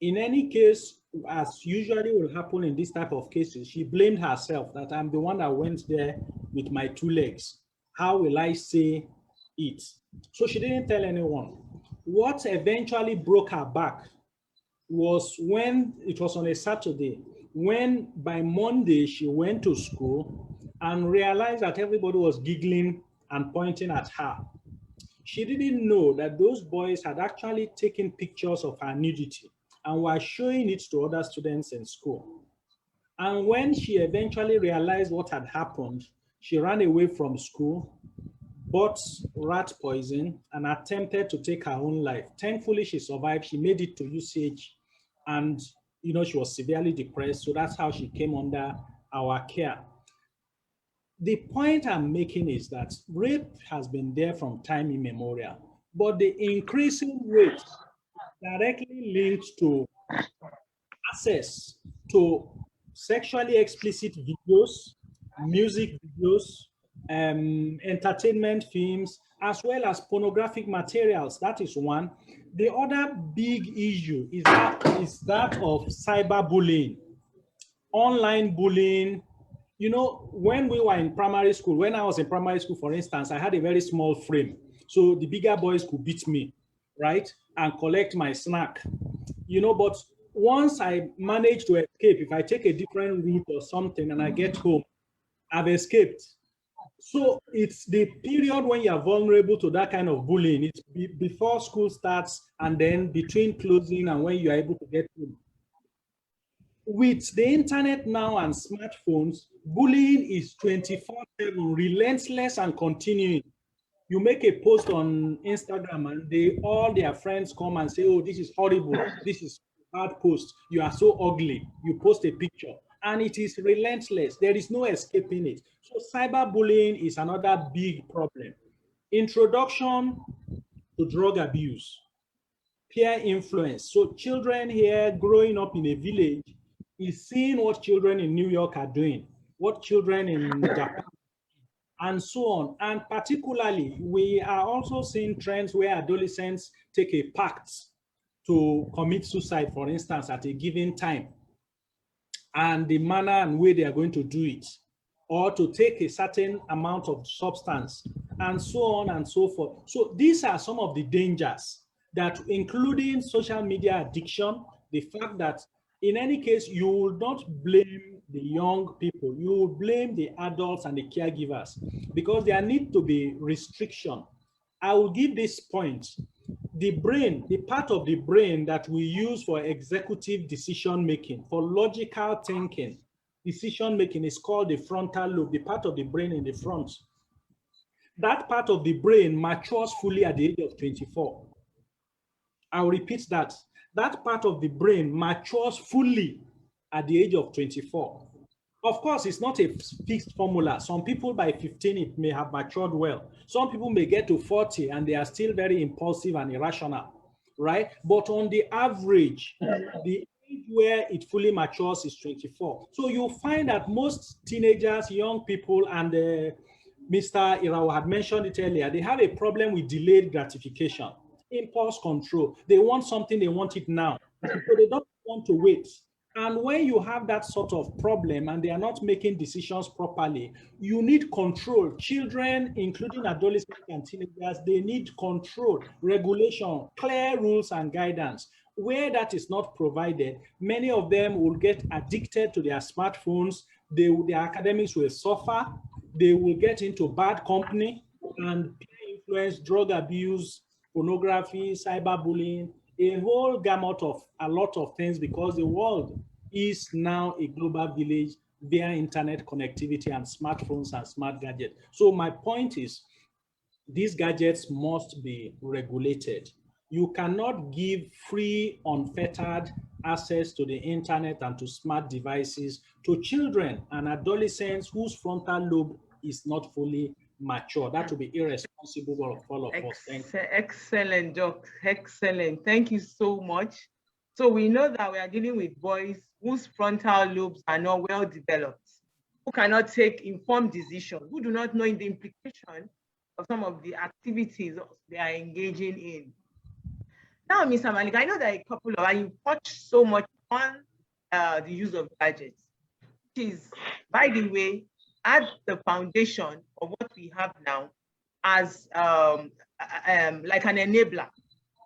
In any case, as usually will happen in this type of cases, she blamed herself that I'm the one that went there with my 2 legs. How will I say it? So she didn't tell anyone. What eventually broke her back was when it was on a Saturday, when by Monday she went to school and realized that everybody was giggling and pointing at her. She didn't know that those boys had actually taken pictures of her nudity and were showing it to other students in school. And when she eventually realized what had happened, she ran away from school, bought rat poison, and attempted to take her own life. Thankfully, she survived. She made it to UCH, and she was severely depressed. So that's how she came under our care. The point I'm making is that rape has been there from time immemorial, but the increasing rate directly linked to access to sexually explicit videos, music videos, entertainment films, as well as pornographic materials. That is one. The other big issue is that of cyberbullying, online bullying. When we were in primary school, when I was in primary school, for instance, I had a very small frame. So the bigger boys could beat me, right? And collect my snack. But once I manage to escape, if I take a different route or something and I get home, I've escaped. So it's the period when you're vulnerable to that kind of bullying. It's before school starts and then between closing and when you're able to get home. With the internet now and smartphones, bullying is 24/7, relentless and continuing. You make a post on Instagram and all their friends come and say, oh, this is horrible. This is a bad post. You are so ugly. You post a picture and it is relentless. There is no escaping it. So cyberbullying is another big problem. Introduction to drug abuse, peer influence. So children here growing up in a village is seeing what children in New York are doing, what children in Japan, and so on. And particularly, we are also seeing trends where adolescents take a pact to commit suicide, for instance, at a given time, and the manner and way they are going to do it, or to take a certain amount of substance, and so on and so forth. So these are some of the dangers that, including social media addiction, the fact that in any case, you will not blame the young people, you will blame the adults and the caregivers because there need to be restriction. I will give this point. The brain, the part of the brain that we use for executive decision making, for logical thinking, decision making is called the frontal lobe, the part of the brain in the front. That part of the brain matures fully at the age of 24. I'll repeat that. That part of the brain matures fully at the age of 24. Of course, it's not a fixed formula. Some people by 15, it may have matured well. Some people may get to 40 and they are still very impulsive and irrational, right? But on the average, the age where it fully matures is 24. So you'll find that most teenagers, young people, and Mr. Irawa had mentioned it earlier, they have a problem with delayed gratification, impulse control. They want something, they want it now. So they don't want to wait. And when you have that sort of problem and they are not making decisions properly, you need control. Children, including adolescents and teenagers, they need control, regulation, clear rules and guidance. Where that is not provided, many of them will get addicted to their smartphones. Their academics will suffer. They will get into bad company and peer influence, drug abuse, pornography, cyberbullying, a whole gamut of a lot of things, because the world is now a global village via internet connectivity and smartphones and smart gadgets. So my point is, these gadgets must be regulated. You cannot give free, unfettered access to the internet and to smart devices to children and adolescents whose frontal lobe is not fully mature. That would be irresponsible of all of us. Thank you. Excellent, Doc. Excellent. Thank you so much. So we know that we are dealing with boys whose frontal lobes are not well developed, who cannot take informed decisions, who do not know the implication of some of the activities they are engaging in. Now, Mr. Malik, I know that a couple of you touched so much on the use of gadgets, which is, by the way, at the foundation of what we have now as like an enabler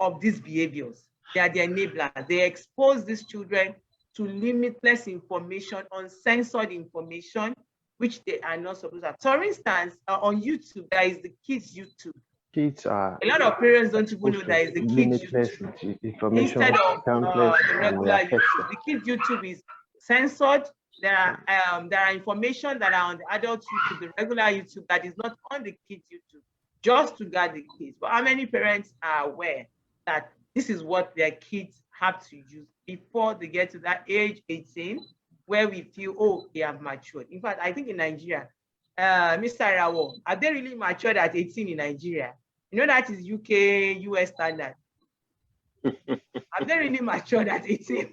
of these behaviors. They are the enabler. They expose these children to limitless information, uncensored information, which they are not supposed to have. For instance, on YouTube, there is the kids YouTube. Kids are a lot of parents don't even know there is the kids YouTube information instead of the regular YouTube. The kids YouTube is censored. There are information that are on the adult YouTube, the regular YouTube, that is not on the kids YouTube, just to guard the kids. But how many parents are aware that this is what their kids have to use before they get to that age 18, where we feel, oh, they have matured? In fact, I think in Nigeria, Mr. Rawo, are they really matured at 18 in Nigeria? You know, that is UK, US standard. Have they really matured at 18?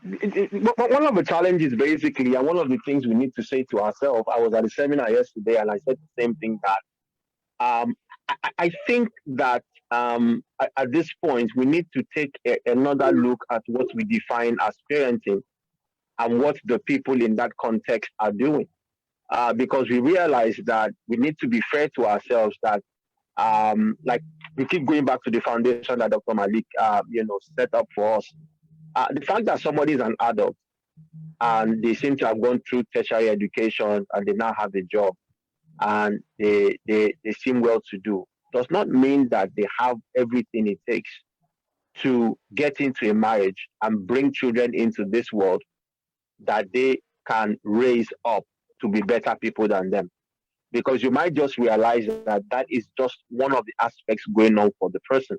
One of the challenges, basically, and one of the things we need to say to ourselves, I was at a seminar yesterday and I said the same thing, that I think that at this point, we need to take another look at what we define as parenting and what the people in that context are doing. Because we realize that we need to be fair to ourselves, that like we keep going back to the foundation that Dr. Malik set up for us. The fact that somebody is an adult and they seem to have gone through tertiary education and they now have a job and they seem well to do does not mean that they have everything it takes to get into a marriage and bring children into this world that they can raise up to be better people than them. Because you might just realize that that is just one of the aspects going on for the person.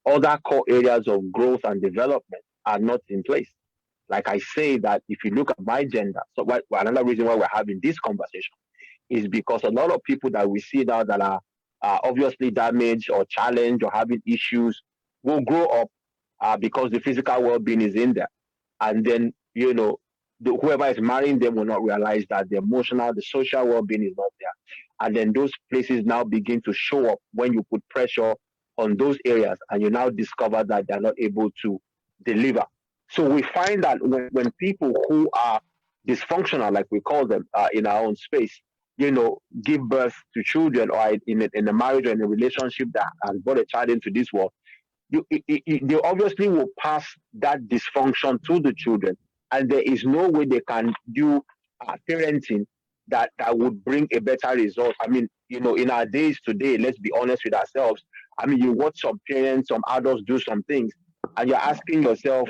Other core areas of growth and development are not in place. Like I say, that if you look at my gender, so another reason why we're having this conversation is because a lot of people that we see now that are obviously damaged or challenged or having issues will grow up because the physical well-being is in there. And then, whoever is marrying them will not realize that the emotional, the social well-being is not there. And then those places now begin to show up when you put pressure on those areas, and you now discover that they're not able to deliver. So we find that when people who are dysfunctional, like we call them in our own space, give birth to children, or in a marriage or in a relationship that has brought a child into this world, they obviously will pass that dysfunction to the children. And there is no way they can do parenting that would bring a better result. I mean, in our days today, let's be honest with ourselves. I mean, you watch some parents, some adults do some things, and you're asking yourself,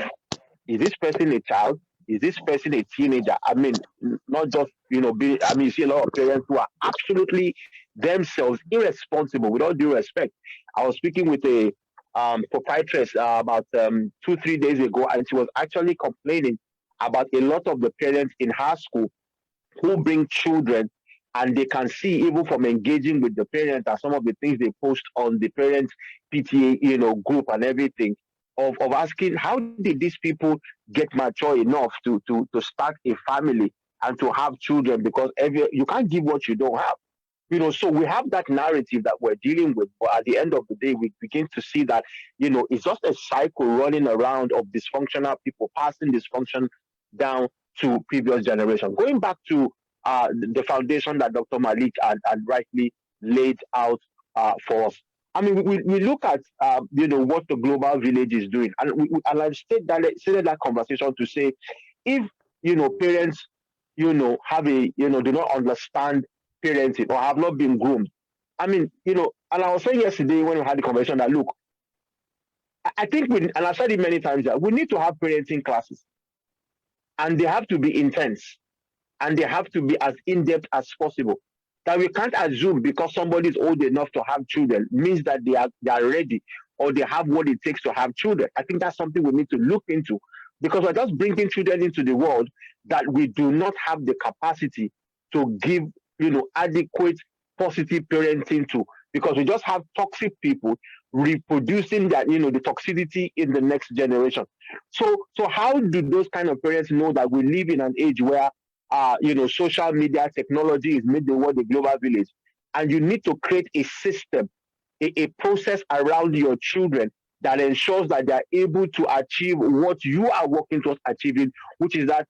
is this person a child? Is this person a teenager? I mean, not just, you see a lot of parents who are absolutely themselves irresponsible, with all due respect. I was speaking with a proprietress about 2-3 days ago, and she was actually complaining about a lot of the parents in her school who bring children, and they can see, even from engaging with the parents and some of the things they post on the parents PTA group and everything, of asking, how did these people get mature enough to start a family and to have children? Because you can't give what you don't have. So we have that narrative that we're dealing with, but at the end of the day, we begin to see that, it's just a cycle running around of dysfunctional people passing dysfunction down to previous generation. Going back to the foundation that Dr. Malik had rightly laid out for us, I mean, we look at what the global village is doing, and I've stated that conversation to say, if parents have do not understand parenting or have not been groomed. I mean, and I was saying yesterday when we had the conversation that look, I think and I've said it many times that we need to have parenting classes, and they have to be intense, and they have to be as in-depth as possible. That we can't assume because somebody is old enough to have children means that they are ready or they have what it takes to have children. I think that's something we need to look into, because we're just bringing children into the world that we do not have the capacity to give adequate positive parenting to, because we just have toxic people reproducing that the toxicity in the next generation. So how do those kind of parents know that we live in an age where social media technology is made the world a global village, and you need to create a system, a process around your children that ensures that they are able to achieve what you are working towards achieving, which is that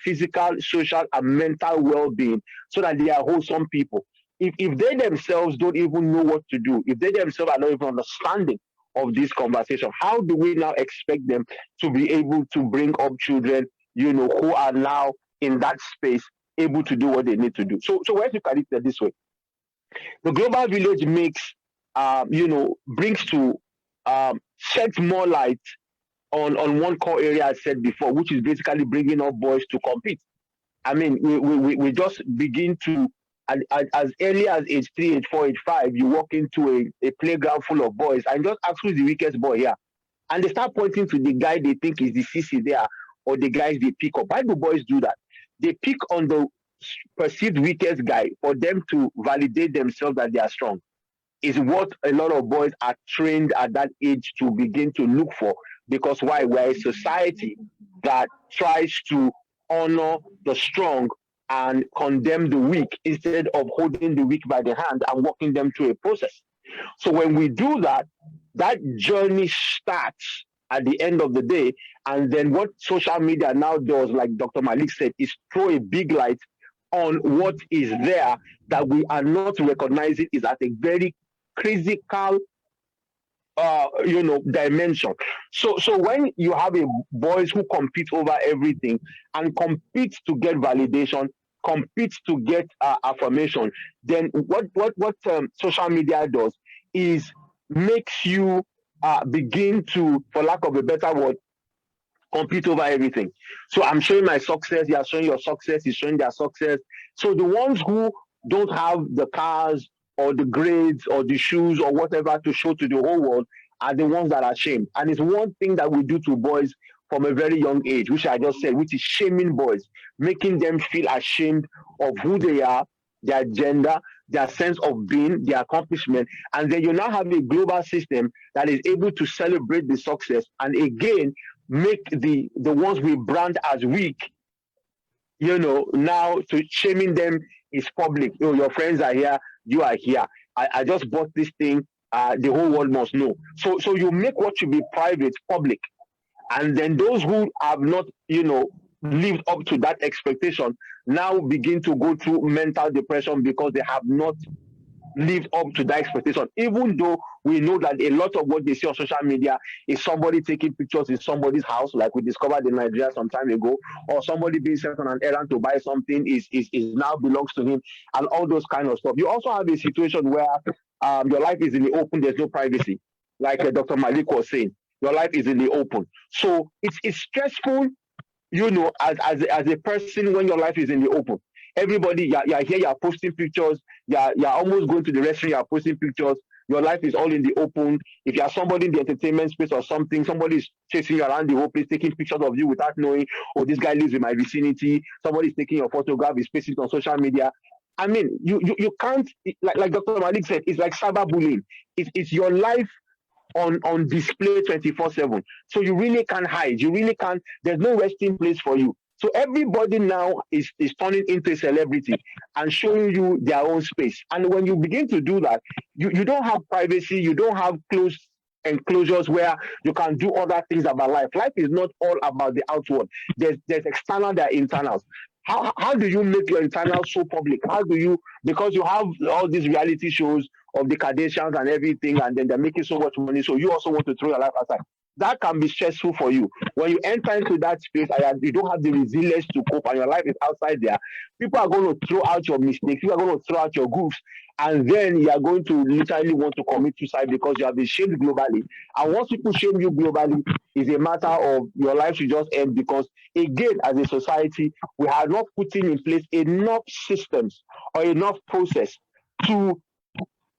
physical, social, and mental well-being, so that they are wholesome people. If they themselves don't even know what to do, if they themselves are not even understanding of this conversation, how do we now expect them to be able to bring up children, who are now in that space, able to do what they need to do? So let's look at it this way. The global village brings to sheds more light on one core area I said before, which is basically bringing up boys to compete. I mean, we just begin to, as early as age 3, age 4, age 5, you walk into a playground full of boys and just ask who's the weakest boy here. And they start pointing to the guy they think is the CC there, or the guys they pick up. Why do boys do that? They pick on the perceived weakest guy for them to validate themselves that they are strong. Is what a lot of boys are trained at that age to begin to look for. Because why? We're a society that tries to honor the strong and condemn the weak, instead of holding the weak by the hand and walking them through a process. So when we do that, that journey starts at the end of the day. And then what social media now does, like Dr. Malik said, is throw a big light on what is there that we are not recognizing is at a very critical dimension. So when you have a boys who compete over everything and compete to get validation, compete to get affirmation, then what social media does is makes you begin to, for lack of a better word, compete over everything. So I'm showing my success, you are showing your success, he's showing their success. So the ones who don't have the cars or the grades or the shoes or whatever to show to the whole world are the ones that are shamed. And it's one thing that we do to boys from a very young age, which I just said, which is shaming boys, making them feel ashamed of who they are, their gender, their sense of being, their accomplishment. And then you now have a global system that is able to celebrate the success and again make the ones we brand as weak, now to shaming them is public. Your friends are here, you are here. I just bought this thing, the whole world must know. So you make what should be private public. And then those who have not, lived up to that expectation now begin to go through mental depression because they have not lived up to that expectation, even though we know that a lot of what they see on social media is somebody taking pictures in somebody's house, like we discovered in Nigeria some time ago, or somebody being sent on an errand to buy something is now belongs to him, and all those kind of stuff. You also have a situation where your life is in the open, there's no privacy, like Dr. Malik was saying. Your life is in the open, so it's stressful, as a person when your life is in the open. Everybody, you're here, you're posting pictures, you're almost going to the restaurant, you're posting pictures. Your life is all in the open. If you're somebody in the entertainment space or something, somebody is chasing you around the whole place, taking pictures of you without knowing, oh, this guy lives in my vicinity. Somebody's taking your photograph, is pasting it on social media. I mean, you can't, like Dr. Malik said, it's like cyberbullying. It's your life on display 24/7. So you really can't hide. You really can't, there's no resting place for you. So everybody now is turning into a celebrity and showing you their own space. And when you begin to do that, you don't have privacy, you don't have closed enclosures where you can do other things about life. Life is not all about the outward. There's external, there are internals. How do you make your internal so public? How do you, because you have all these reality shows of the Kardashians and everything, and then they're making so much money, so you also want to throw your life aside. That can be stressful for you. When you enter into that space and you don't have the resilience to cope and your life is outside there, people are going to throw out your mistakes, people are going to throw out your goofs, and then you are going to literally want to commit suicide because you have been shamed globally. And once people shame you globally, it's a matter of your life should just end, because again, as a society, we are not putting in place enough systems or enough process to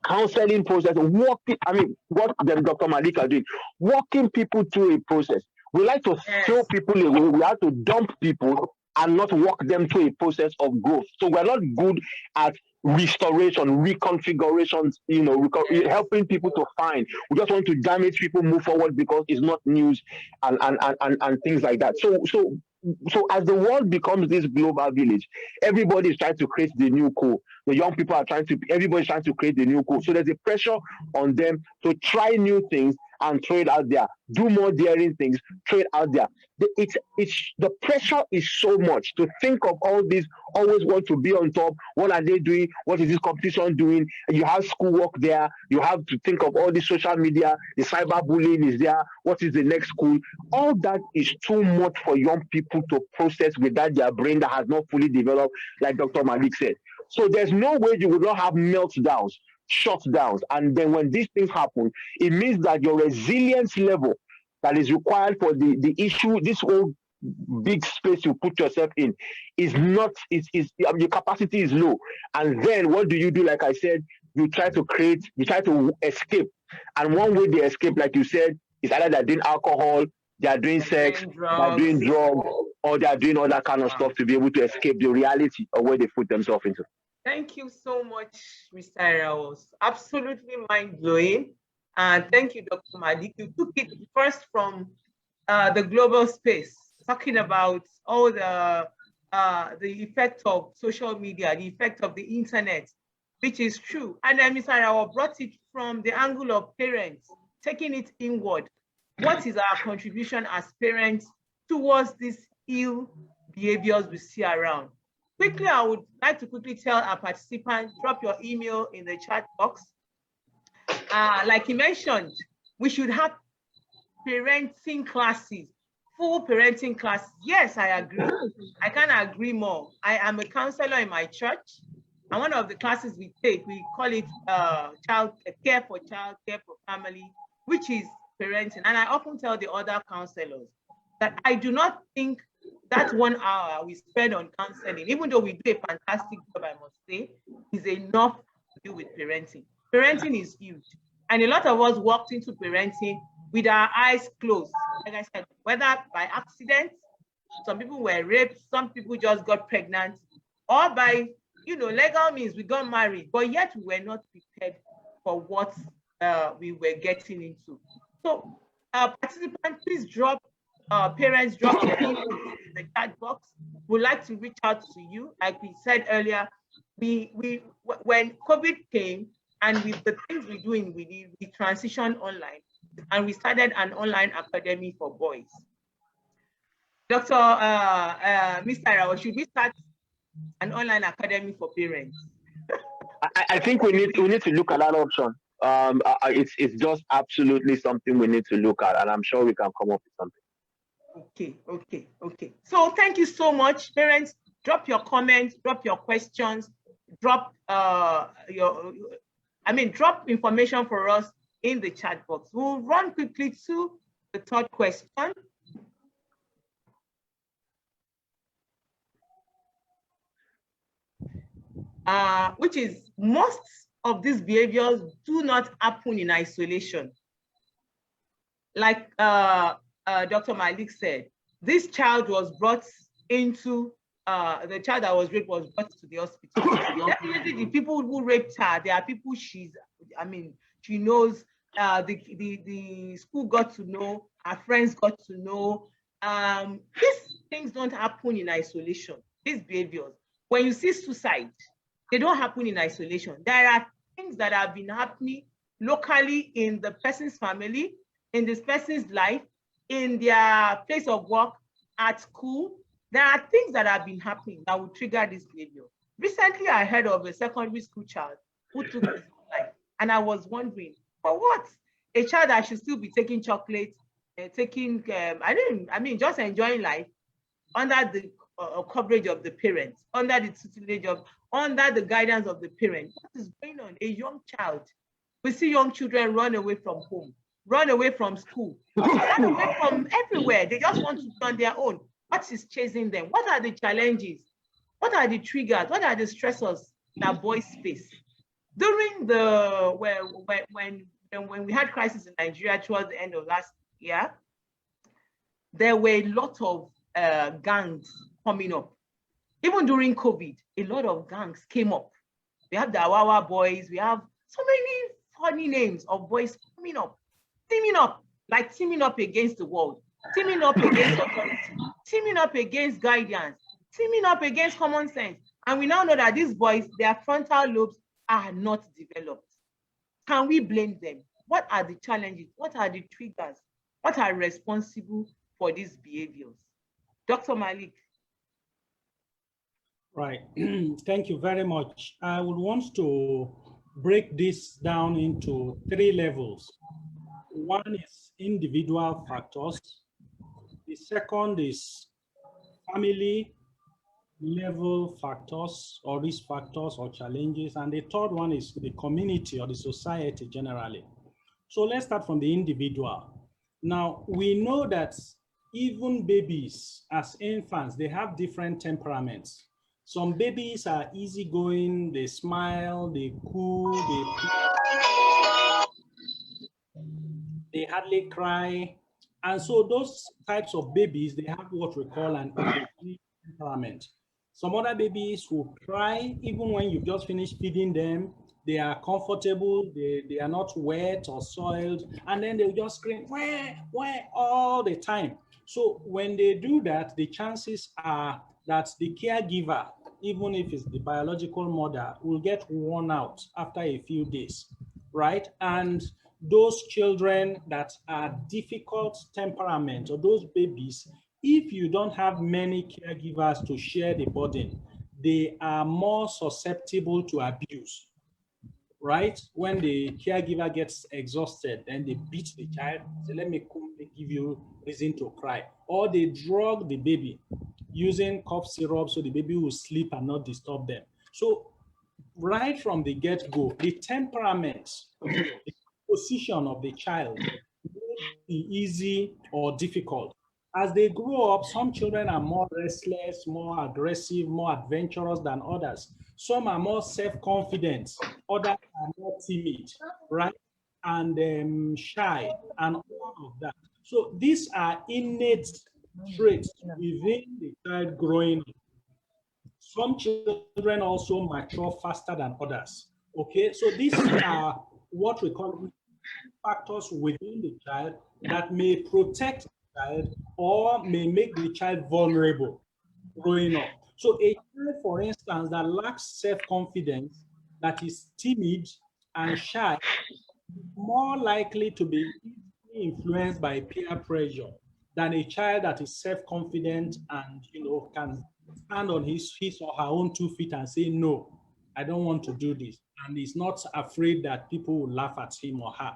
counseling process, walking, I mean, what Dr. Malik are doing, walking people through a process. We like to throw people away, we have to dump people and not walk them through a process of growth. So we're not good at restoration, reconfigurations, helping people to find. We just want to damage people, move forward because it's not news and things like that. So as the world becomes this global village, everybody is trying to create the new cool. The young people are everybody's trying to create the new cool. So there's a pressure on them to try new things and throw it out there, do more daring things, throw it out there. The pressure is so much to think of all this, always want to be on top. What are they doing? What is this competition doing? You have schoolwork there. You have to think of all the social media, the cyberbullying is there. What is the next school? All that is too much for young people to process without their brain that has not fully developed, like Dr. Malik said. So there's no way you will not have meltdowns, shutdowns. And then when these things happen, it means that your resilience level that is required for the issue, this whole big space you put yourself in, is not, your capacity is low. And then what do? Like I said, you try to escape. And one way they escape, like you said, is either they're doing alcohol, they're doing sex, they're doing drugs, or they're doing all that kind of stuff to be able to escape the reality of where they put themselves into. Thank you so much, Mr. Eros. Absolutely mind-blowing. And thank you, Dr. Malik. You took it first from the global space, talking about all the effect of social media, the effect of the internet, which is true. And then Mr. Eros brought it from the angle of parents, taking it inward. What is our contribution as parents towards these ill behaviors we see around? Quickly, I would like to quickly tell our participants, drop your email in the chat box. Like he mentioned, we should have parenting classes, full parenting classes. Yes, I agree. I can't agree more. I am a counselor in my church, and one of the classes we take, we call it care for family, which is parenting. And I often tell the other counselors that I do not think that 1 hour we spend on counseling, even though we do a fantastic job, I must say, is enough to do with parenting. Parenting is huge. And a lot of us walked into parenting with our eyes closed. Like I said, whether by accident, some people were raped, some people just got pregnant, or by, legal means, we got married, but yet we were not prepared for what we were getting into. So participants, please parents, drop your email in the chat box. We'd like to reach out to you. Like we said earlier, when COVID came, and with the things we're doing, we transitioned online, and we started an online academy for boys. Dr. Mr. Rao, should we start an online academy for parents? I think we need to look at that option. It's just absolutely something we need to look at, and I'm sure we can come up with something. Okay. So thank you so much, parents. Drop your comments, drop your questions, drop drop information for us in the chat box. We'll run quickly to the third question. Which is, most of these behaviors do not happen in isolation. Like Dr. Malik said, this child was brought into, the child that was raped was brought to the hospital. Definitely the people who raped her, there are people she knows, the school got to know, her friends got to know. These things don't happen in isolation, these behaviors. When you see suicide, they don't happen in isolation. There are things that have been happening locally in the person's family, in this person's life, in their place of work, at school, There are things that have been happening that will trigger this behavior. Recently, I heard of a secondary school child who took his own life, and I was wondering, for what? A child that should still be taking chocolate, just enjoying life under the coverage of the parents, under the tutelage of, under the guidance of the parents. What is going on? A young child. We see young children run away from home, run away from school, run away from everywhere. They just want to be on their own. What is chasing them? What are the challenges? What are the triggers? What are the stressors that boys face? During the when we had crisis in Nigeria towards the end of last year, there were a lot of gangs coming up. Even during COVID, a lot of gangs came up. We have the Awawa boys. We have so many funny names of boys coming up, teaming up against the world, teaming up against authority, teaming up against guidance, teaming up against common sense. And we now know that these boys, their frontal lobes are not developed. Can we blame them? What are the challenges? What are the triggers? What are responsible for these behaviors? Dr. Malik. Right. Thank you very much. I would want to break this down into 3 levels. One is individual factors. The second is family level factors or risk factors or challenges. And the third one is the community or the society generally. So let's start from the individual. Now, we know that even babies as infants, they have different temperaments. Some babies are easygoing, they smile, they cool, they hardly cry. And so those types of babies, they have what we call an easy temperament. Some other babies will cry even when you've just finished feeding them. They are comfortable, they are not wet or soiled, and then they'll just scream, wah, all the time. So when they do that, the chances are that the caregiver, even if it's the biological mother, will get worn out after a few days, right? And those children that are difficult temperament, or those babies, if you don't have many caregivers to share the burden, they are more susceptible to abuse, right? When the caregiver gets exhausted, then they beat the child, say, let me give you reason to cry. Or they drug the baby using cough syrup so the baby will sleep and not disturb them. So right from the get-go, the temperament, the position of the child may be easy or difficult. As they grow up, some children are more restless, more aggressive, more adventurous than others. Some are more self-confident, others are more timid, right? And shy, and all of that. So these are innate traits within the child growing up. Some children also mature faster than others. Okay, so these are what we call factors within the child that may protect the child or may make the child vulnerable growing up. So a child, for instance, that lacks self-confidence, that is timid and shy, is more likely to be easily influenced by peer pressure than a child that is self-confident and can stand on his or her own 2 feet and say, no, I don't want to do this. And is not afraid that people will laugh at him or her,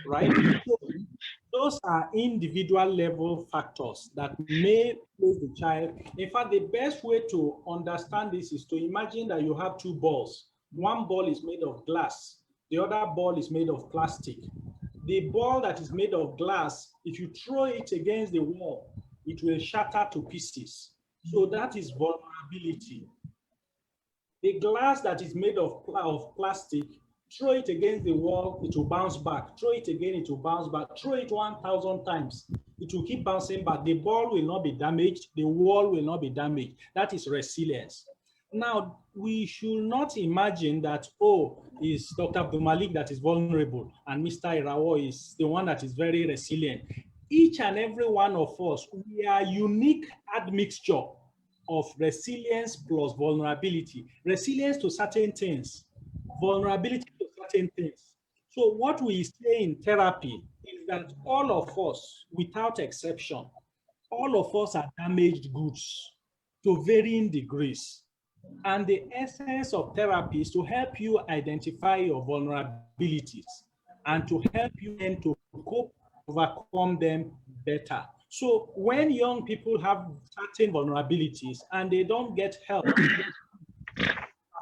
right? So those are individual level factors that may place the child. In fact, the best way to understand this is to imagine that you have 2 balls. One ball is made of glass. The other ball is made of plastic. The ball that is made of glass, if you throw it against the wall, it will shatter to pieces. So that is vulnerability. The glass that is made of plastic, throw it against the wall, it will bounce back. Throw it again, it will bounce back. Throw it 1,000 times, it will keep bouncing back. The ball will not be damaged. The wall will not be damaged. That is resilience. Now, we should not imagine that, oh, it's Dr. Abdul Malik that is vulnerable and Mr. Irawo is the one that is very resilient. Each and every one of us, we are unique admixture of resilience plus vulnerability. Resilience to certain things, vulnerability to certain things. So what we say in therapy is that all of us, without exception, all of us are damaged goods. to varying degrees. And the essence of therapy is to help you identify your vulnerabilities and to help you then to cope, overcome them better. So when young people have certain vulnerabilities and they don't get help to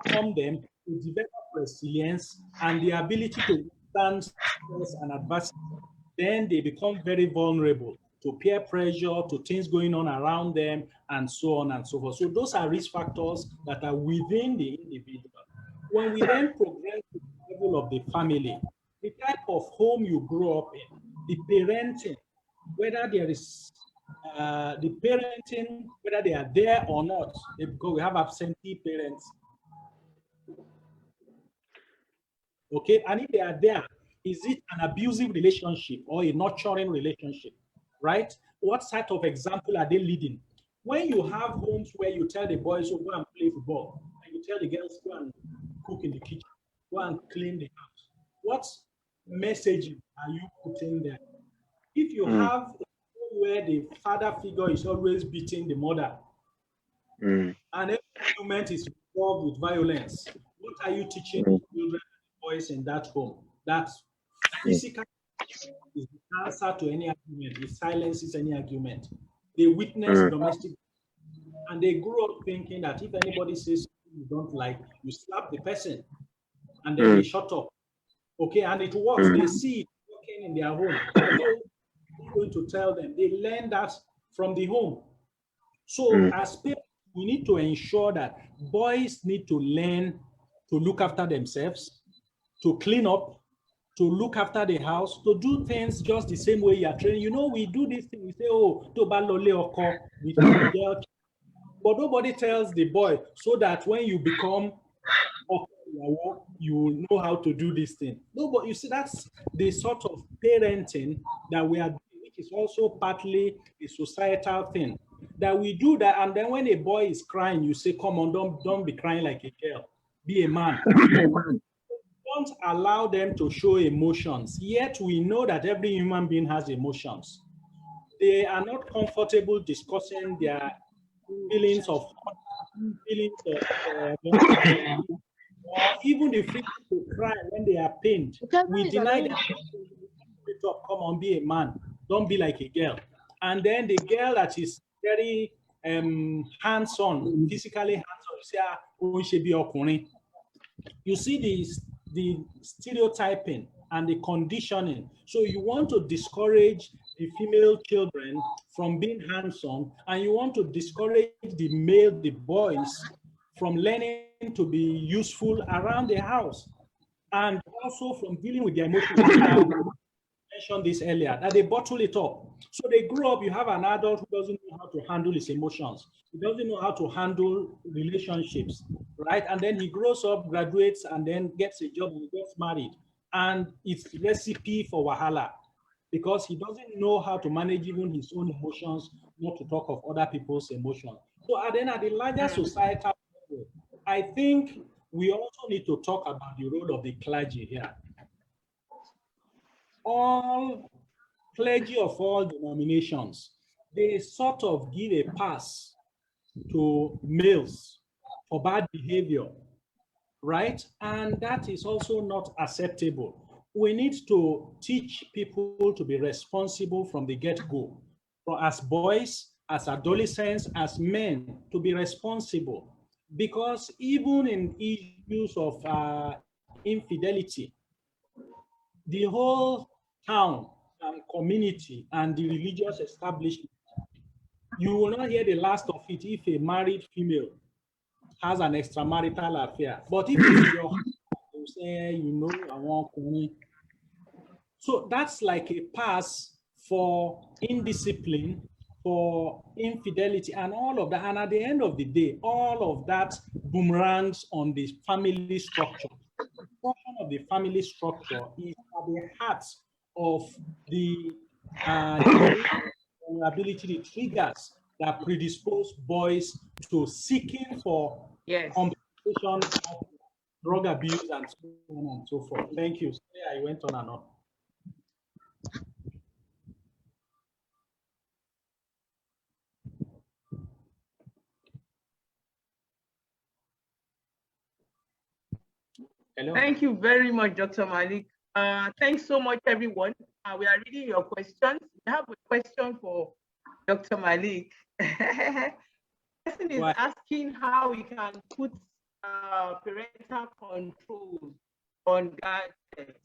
overcome them, to develop resilience and the ability to withstand stress and adversity, then they become very vulnerable to peer pressure, to things going on around them, and so on and so forth. So those are risk factors that are within the individual. When we then progress to the level of the family, the type of home you grow up in, the parenting, whether there is the parenting, whether they are there or not, because we have absentee parents. Okay, and if they are there, is it an abusive relationship or a nurturing relationship, right? What type of example are they leading? When you have homes where you tell the boys to go and play football, and you tell the girls go and cook in the kitchen, go and clean the house, what messaging are you putting there? If you have a home where the father figure is always beating the mother, and every argument is involved with violence, what are you teaching the children and boys in that home? That physical is the answer to any argument. It silences any argument. They witness domestic, and they grow up thinking that if anybody says you don't like, you slap the person, and then they shut up. Okay, and it works. They see it working in their home. So I'm going to tell them. They learn that from the home. So as parents, we need to ensure that boys need to learn to look after themselves, to clean up, to look after the house, to do things just the same way you are training. You know, we do this thing, we say, oh, to balole oko, we feed the girl. But nobody tells the boy so that when you become you will know how to do this thing. No, but you see, that's the sort of parenting that we are doing, which is also partly a societal thing. That we do that, and then when a boy is crying, you say, come on, don't be crying like a girl. Be a man. Don't allow them to show emotions. Yet we know that every human being has emotions. They are not comfortable discussing their feelings of or even the freedom to cry when they are pained. We deny them. Come on, be a man. Don't be like a girl. And then the girl that is very hands-on, physically hands-on, you see the stereotyping and the conditioning. So you want to discourage the female children from being hands-on, and you want to discourage the boys from learning to be useful around the house, and also from dealing with their emotions. I mentioned this earlier, that they bottle it up. So they grow up, you have an adult who doesn't know how to handle his emotions. He doesn't know how to handle relationships, right? And then he grows up, graduates, and then gets a job and gets married. And it's recipe for wahala because he doesn't know how to manage even his own emotions, not to talk of other people's emotions. So then at the larger societal level, I think we also need to talk about the role of the clergy here. All clergy of all denominations, they sort of give a pass to males for bad behavior, right? And that is also not acceptable. We need to teach people to be responsible from the get-go, as boys, as adolescents, as men, to be responsible. Because even in issues of infidelity, the whole town and community and the religious establishment, you will not hear the last of it if a married female has an extramarital affair. But if it's your husband, you say, you know, I want money. So that's like a pass for indiscipline, for infidelity, and all of that. And at the end of the day, all of that boomerangs on the family structure. The function of the family structure is at the heart of the vulnerability, the triggers that predispose boys to seeking for compensation, drug abuse, and so on and so forth. Thank you. Sorry, I went on and on. Hello. Thank you very much, Dr. Malik. Thanks so much, everyone. We are reading your questions. We have a question for Dr. Malik. Person is asking how we can put parental controls on gadgets.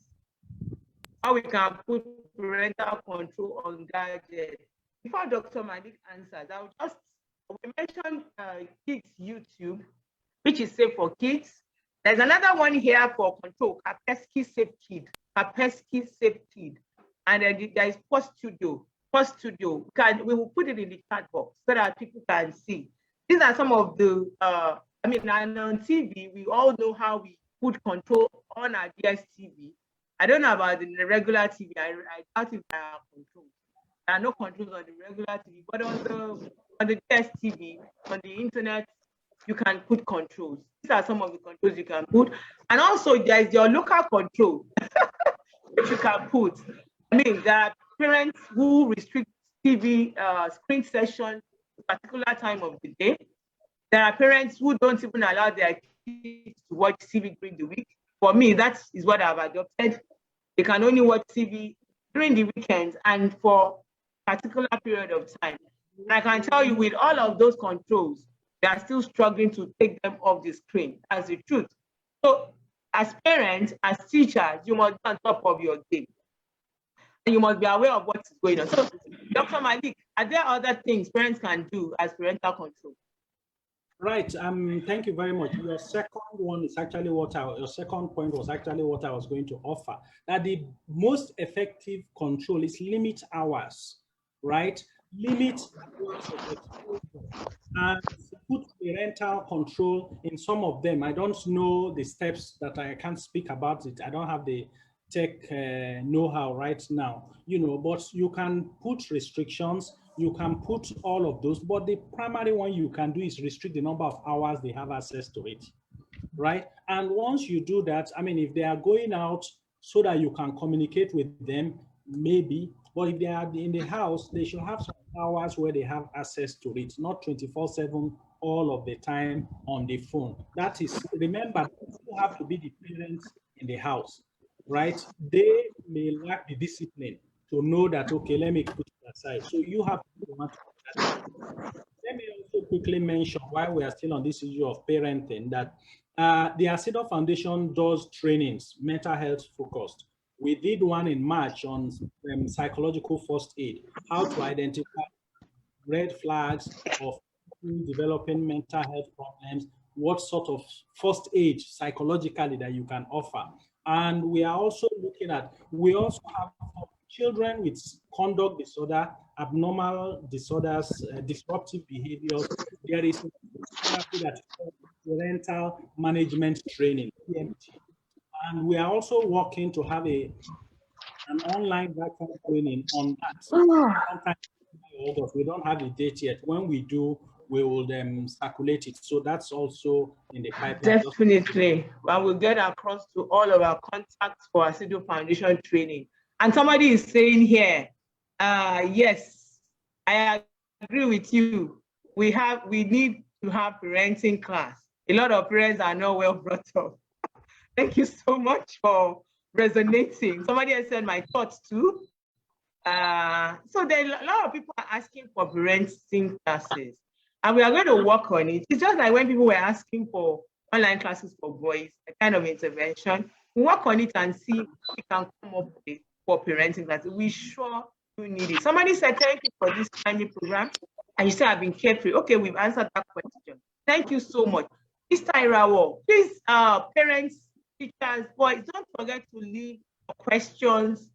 How we can put parental control on gadgets. Before Dr. Malik answers, we mentioned Kids YouTube, which is safe for kids. There's another one here for control, Kaspersky Safe Kid. Kaspersky Safe Kid. And there is Post Studio. Post Studio. We will put it in the chat box so that people can see. These are some of the, and on TV, we all know how we put control on our DSTV. I don't know about the regular TV. I doubt if there are controls. There are no controls on the regular TV, but on the DSTV, on the internet, you can put controls. These are some of the controls you can put. And also there's your local control, which you can put. There are parents who restrict TV screen session at a particular time of the day. There are parents who don't even allow their kids to watch TV during the week. For me, that is what I've adopted. They can only watch TV during the weekends and for a particular period of time. And I can tell you, with all of those controls, they are still struggling to take them off the screen. That's the truth. So as parents, as teachers, you must be on top of your game. And you must be aware of what is going on. So Dr. Malik, are there other things parents can do as parental control? Right. Thank you very much. Your second one is actually your second point was actually what I was going to offer. That the most effective control is limit hours, right? Limit hours of exposure and put parental control in some of them. I don't know the steps that I can't speak about it. I don't have the tech know-how right now, but you can put restrictions. You can put all of those, but the primary one you can do is restrict the number of hours they have access to it, right? And once you do that, if they are going out so that you can communicate with them, maybe, but if they are in the house, they should have some hours where they have access to it, not 24/7 all of the time on the phone. That is, remember, you have to be the parents in the house, right? They may lack the discipline to know that, okay, let me put it aside. So you have to want to put that aside. Let me also quickly mention, while we are still on this issue of parenting, that the Asido Foundation does trainings, mental health focused. We did one in March on psychological first aid, how to identify red flags of developing mental health problems, what sort of first aid psychologically that you can offer. And we are also looking at, we also have children with conduct disorder, abnormal disorders, disruptive behaviors. There is therapy that is called parental management training, PMT. And we are also working to have an online virtual training on that. Sometime in August. We don't have the date yet. When we do, we will circulate it. So that's also in the pipeline. Definitely. I will get across to all of our contacts for Asido Foundation training. And somebody is saying here, yes, I agree with you. We need to have parenting class. A lot of parents are not well brought up. Thank you so much for resonating. Somebody else said my thoughts too. So there are a lot of people are asking for parenting classes, and we are going to work on it. It's just like when people were asking for online classes for boys, a kind of intervention. We work on it and see what we can come up with for parenting classes. We sure do need it. Somebody said, thank you for this timely program. And you said, I've been carefree. Okay, we've answered that question. Thank you so much. Mr. Irawo, please, parents, teachers, boys, don't forget to leave your questions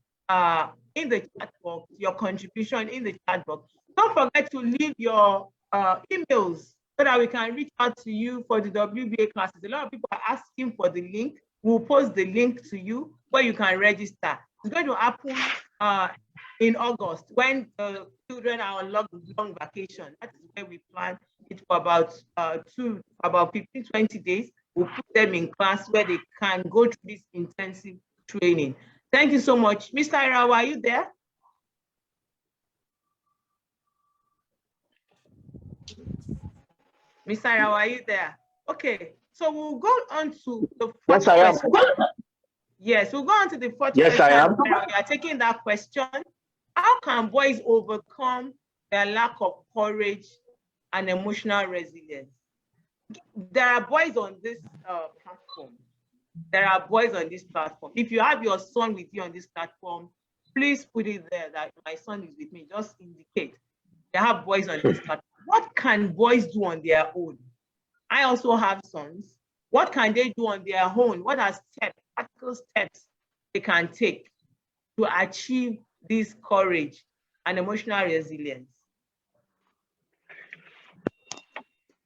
in the chat box, your contribution in the chat box. Don't forget to leave your emails so that we can reach out to you for the WBA classes. A lot of people are asking for the link. We'll post the link to you where you can register. It's going to happen in August when the children are on long vacation. That is where we plan it for about 15, 20 days. We'll put them in class where they can go through this intensive training. Thank you so much. Mr. Irawa, are you there? Mr. Irawa, are you there? Okay, So we'll go on to the fourth Yes, I am. question. Yes, we'll go on to the fourth Yes, question. I am. We are taking that question. How can boys overcome their lack of courage and emotional resilience? There are boys on this platform. There are boys on this platform. If you have your son with you on this platform, please put it there that my son is with me. Just indicate. There have boys on this platform. What can boys do on their own? I also have sons. What can they do on their own? What are practical steps they can take to achieve this courage and emotional resilience?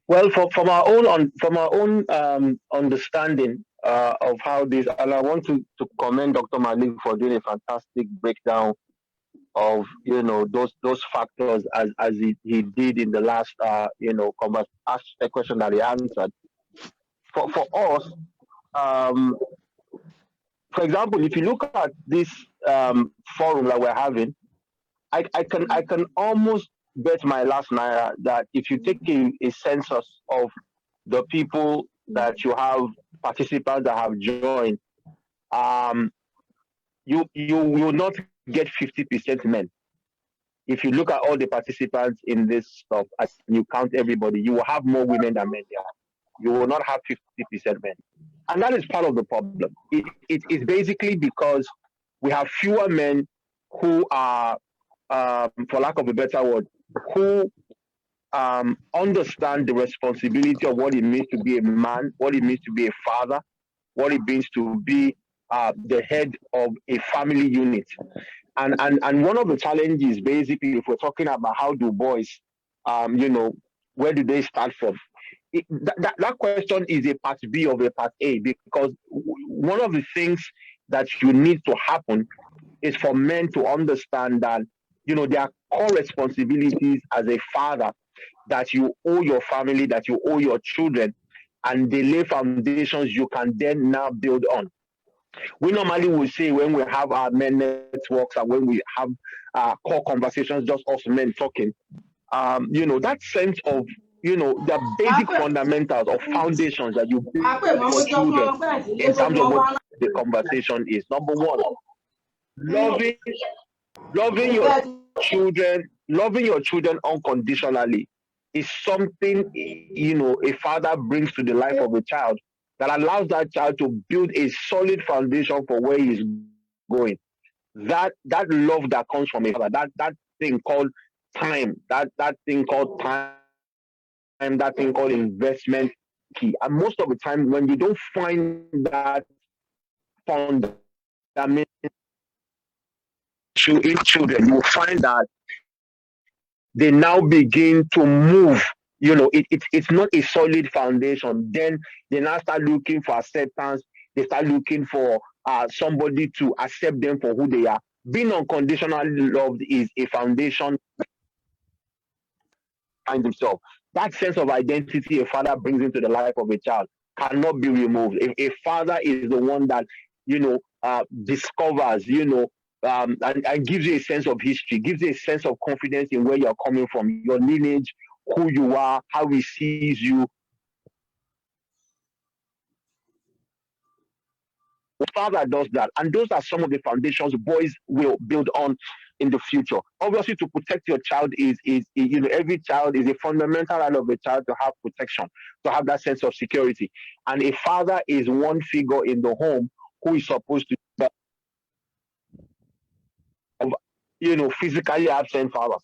Well, from our own understanding of how this, and I want to commend Dr. Malik for doing a fantastic breakdown of those factors as he did in the last question that he answered. For us, for example, if you look at this forum that we're having, I can almost bet my last naira that if you take a census of the people that you have, participants that have joined, you will not get 50% men. If you look at all the participants in this stuff and you count everybody, you will have more women than men there. You will not have 50% men. And that is part of the problem. It is basically because we have fewer men who are, for lack of a better word, who understand the responsibility of what it means to be a man, what it means to be a father, what it means to be the head of a family unit. And one of the challenges, basically, if we're talking about how do boys, where do they start from? That question is a part B of a part A, because one of the things that you need to happen is for men to understand that, their core responsibilities as a father, that you owe your family, that you owe your children, and they lay foundations you can then now build on. We normally will say when we have our men networks and when we have core conversations, just us men talking, that sense of, the basic fundamentals or foundations that you build for children in terms of what the conversation is. Number one, loving your children unconditionally is something, a father brings to the life of a child that allows that child to build a solid foundation for where he's going. That love that comes from a father, that thing called time, that thing called time, that thing called investment key. And most of the time, when you don't find that fundament in children, you find that they now begin to move. It's not a solid foundation. Then they now start looking for acceptance. They start looking for somebody to accept them for who they are. Being unconditionally loved is a foundation. Find himself. That sense of identity a father brings into the life of a child cannot be removed. If a father is the one that discovers, and gives you a sense of history, gives you a sense of confidence in where you're coming from, your lineage, who you are, how he sees you. The father does that, and those are some of the foundations boys will build on in the future. Obviously, to protect your child is every child is a fundamental right of a child to have protection, to have that sense of security. And a father is one figure in the home who is supposed to physically absent fathers.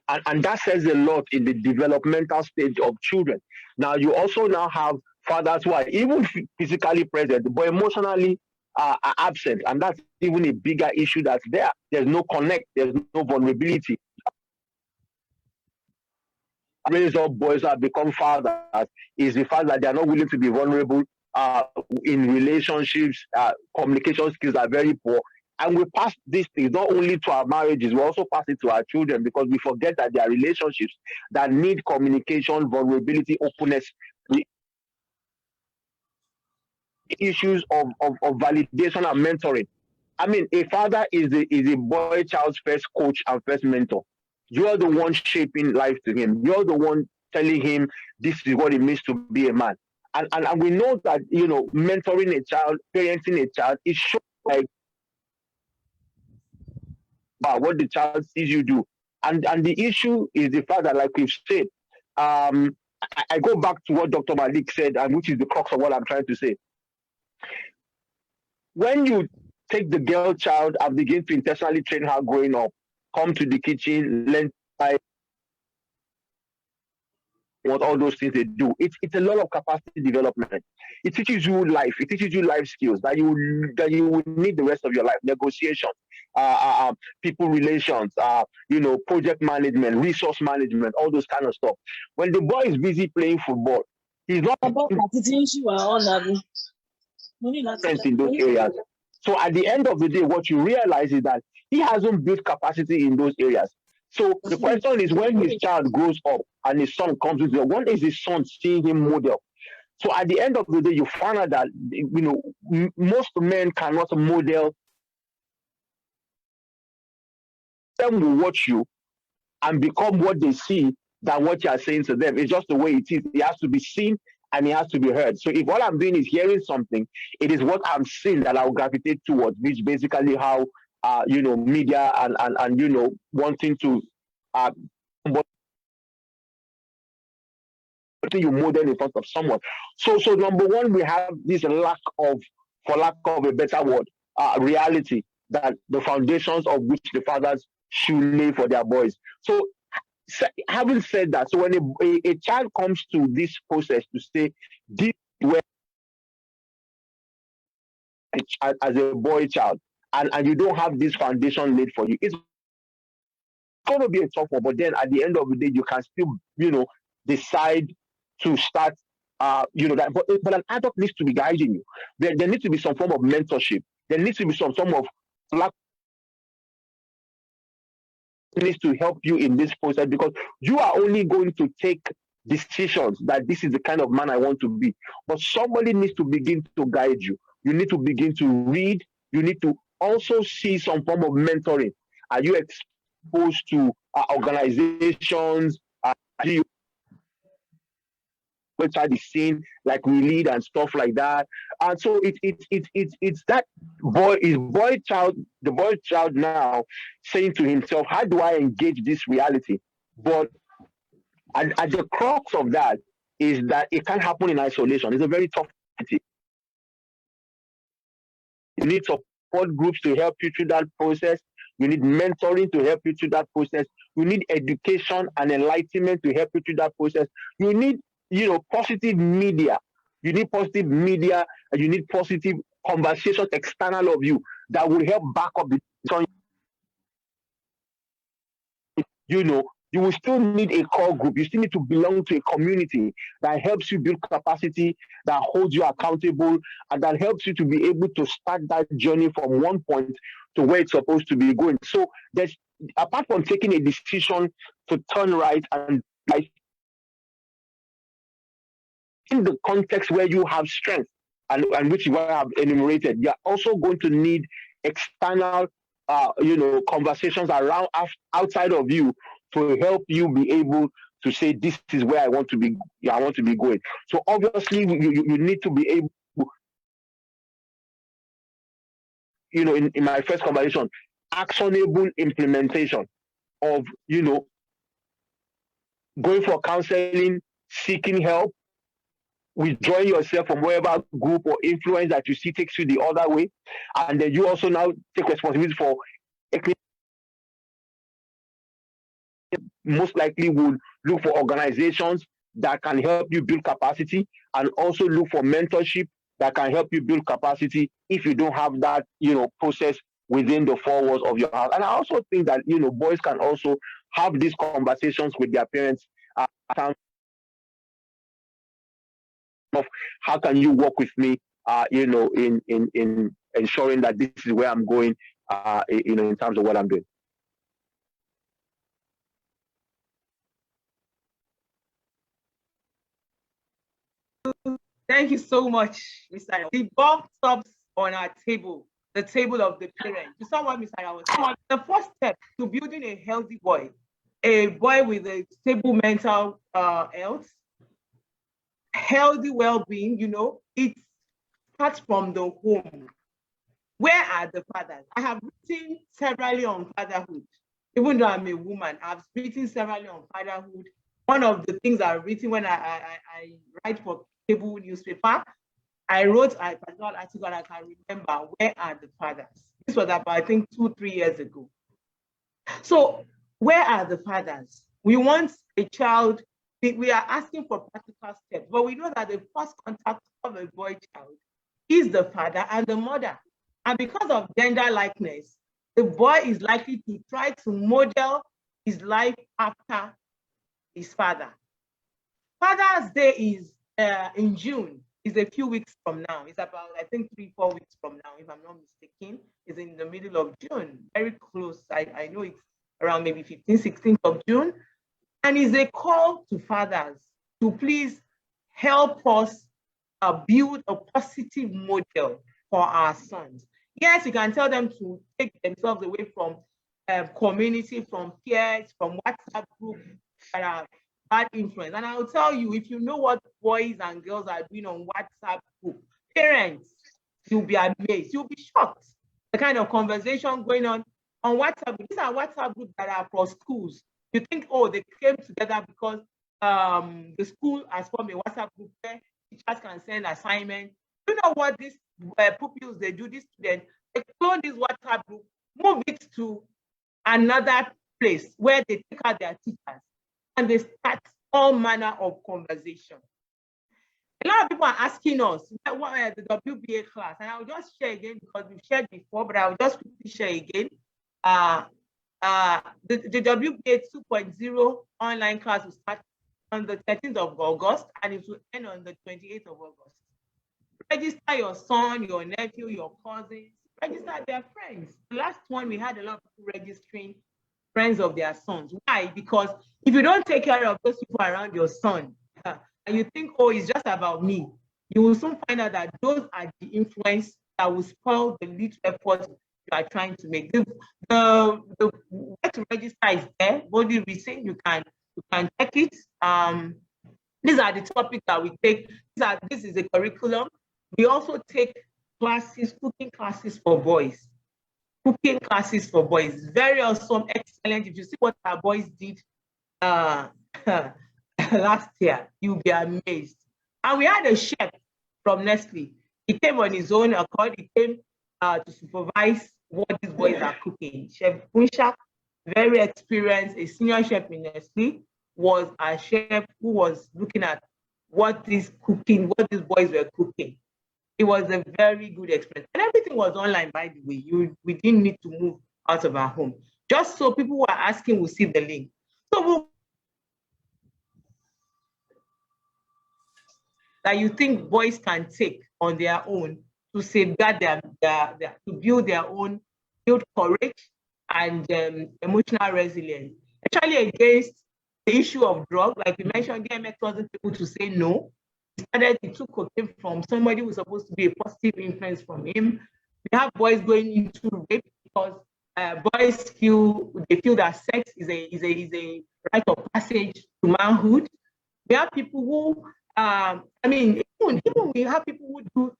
And that says a lot in the developmental stage of children. Now, you also now have fathers who are even physically present, but emotionally are absent. And that's even a bigger issue that's there. There's no connect, there's no vulnerability. Raise up boys that become fathers is the fact that they're not willing to be vulnerable in relationships. Communication skills are very poor. And we pass these things not only to our marriages, we also pass it to our children, because we forget that there are relationships that need communication, vulnerability, openness, issues of validation and mentoring. I mean, a father is a boy child's first coach and first mentor. You're the one shaping life to him. You're the one telling him this is what it means to be a man. And we know that, mentoring a child, parenting a child, it shows like what the child sees you do. And the issue is the fact that, like we've said, I go back to what Dr. Malik said, and which is the crux of what I'm trying to say. When you take the girl child and begin to intentionally train her growing up, come to the kitchen, learn what all those things they do. It's a lot of capacity development. It teaches you life. It teaches you life skills that you will need the rest of your life. Negotiation, people relations, project management, resource management, all those kind of stuff. When the boy is busy playing football, he's not in those areas. So at the end of the day, what you realize is that he hasn't built capacity in those areas. So the question is, when his child grows up and his son comes into it, what is his son seeing him model? So at the end of the day, you find out that, most men cannot model. Them will watch you and become what they see than what you are saying to them. It's just the way it is. It has to be seen and it has to be heard. So if all I'm doing is hearing something, it is what I'm seeing that I'll gravitate towards, which basically how media and wanting to you model in front of someone. So number one, we have this lack of, for lack of a better word, reality that the foundations of which the fathers should lay for their boys. So having said that, so when a child comes to this process to say this where as a boy child, and you don't have this foundation laid for you, it's going to be a tough one. But then at the end of the day, you can still, decide to start, that. But an adult needs to be guiding you. There needs to be some form of mentorship. There needs to be some form of needs to help you in this process, because you are only going to take decisions that this is the kind of man I want to be. But somebody needs to begin to guide you. You need to begin to read. You need to also see some form of mentoring. Are you exposed to organizations? Do you outside the scene like we lead and stuff like that? And so it's that the boy child now saying to himself, how do I engage this reality? But at the crux of that is that it can't happen in isolation. It's a very tough reality. You need support groups to help you through that process. You need mentoring to help you through that process. You need education and enlightenment to help you through that process. You need, positive media. You need positive media, and you need positive conversations external of you that will help back up the decision. You will still need a core group. You still need to belong to a community that helps you build capacity, that holds you accountable, and that helps you to be able to start that journey from one point to where it's supposed to be going. So there's, apart from taking a decision to turn right and right, in the context where you have strength and which is what I have enumerated, you're also going to need external, conversations around outside of you to help you be able to say, this is where I want to be. I want to be going. So obviously, you need to be able to, in my first conversation, actionable implementation of, going for counseling, seeking help, withdrawing yourself from whatever group or influence that you see takes you the other way. And then you also now take responsibility for, most likely would look for organizations that can help you build capacity, and also look for mentorship that can help you build capacity if you don't have that, process within the four walls of your house. And I also think that, boys can also have these conversations with their parents of how can you work with me, in ensuring that this is where I'm going, in terms of what I'm doing. Thank you so much, Mr. The ball stops on our table, the table of the parent. You saw what Mr. was saying. The first step to building a healthy boy, a boy with a stable mental health, healthy well-being, it starts from the home. Where are the fathers? I have written severally on fatherhood. Even though I'm a woman, I've written severally on fatherhood. One of the things I've written when I write for cable newspaper, I wrote a particular article and I can remember, where are the fathers? This was about, I think, 2-3 years ago. So where are the fathers? We want a child, we are asking for practical steps, but we know that the first contact of a boy child is the father and the mother. And because of gender likeness, the boy is likely to try to model his life after his father. Father's Day is in June. It's a few weeks from now. It's about, I think, 3-4 weeks from now, if I'm not mistaken. It's in the middle of June, very close. I know it's around maybe 15th, 16th of June. And it's a call to fathers to please help us build a positive model for our sons. Yes, you can tell them to take themselves away from community, from peers, from WhatsApp groups that are bad influence. And I'll tell you, if you know what boys and girls are doing on WhatsApp group, parents, you'll be amazed, you'll be shocked. The kind of conversation going on WhatsApp. These are WhatsApp groups that are for schools. You think, oh, they came together because the school has formed a WhatsApp group where teachers can send assignments. You know what these pupils, they do, these students, they clone this WhatsApp group, move it to another place where they take out their teachers and they start all manner of conversation. A lot of people are asking us what are the WBA class, and I'll just share again because we've shared before, but I'll just quickly share again. The WBA 2.0 online class will start on the 13th of August and it will end on the 28th of August. Register your son, your nephew, your cousins, register their friends. The last one, we had a lot of people registering friends of their sons. Why? Because if you don't take care of those people around your son, and you think, oh, it's just about me, you will soon find out that those are the influence that will spoil the little effort you are trying to make. The way to register is there, body receipt, you can check it. These are the topics that we take. This is a curriculum. We also take classes, cooking classes for boys. Cooking classes for boys, very awesome, excellent. If you see what our boys did last year, you'll be amazed. And we had a chef from Nestle. He came on his own accord. He came to supervise what these boys are cooking. Chef Punsha, very experienced, a senior chef in Nestle, was a chef who was looking at what these boys were cooking. It was a very good experience. And everything was online, by the way. We didn't need to move out of our home. Just so people who are asking will see the link. So that you think boys can take on their own to safeguard to build their own, build courage and emotional resilience, especially against the issue of drugs. Like we mentioned, DMX wasn't able to say no. He took cocaine from somebody who was supposed to be a positive influence from him. We have boys going into rape because boys feel that sex is a rite of passage to manhood. We have people who, even we have people who do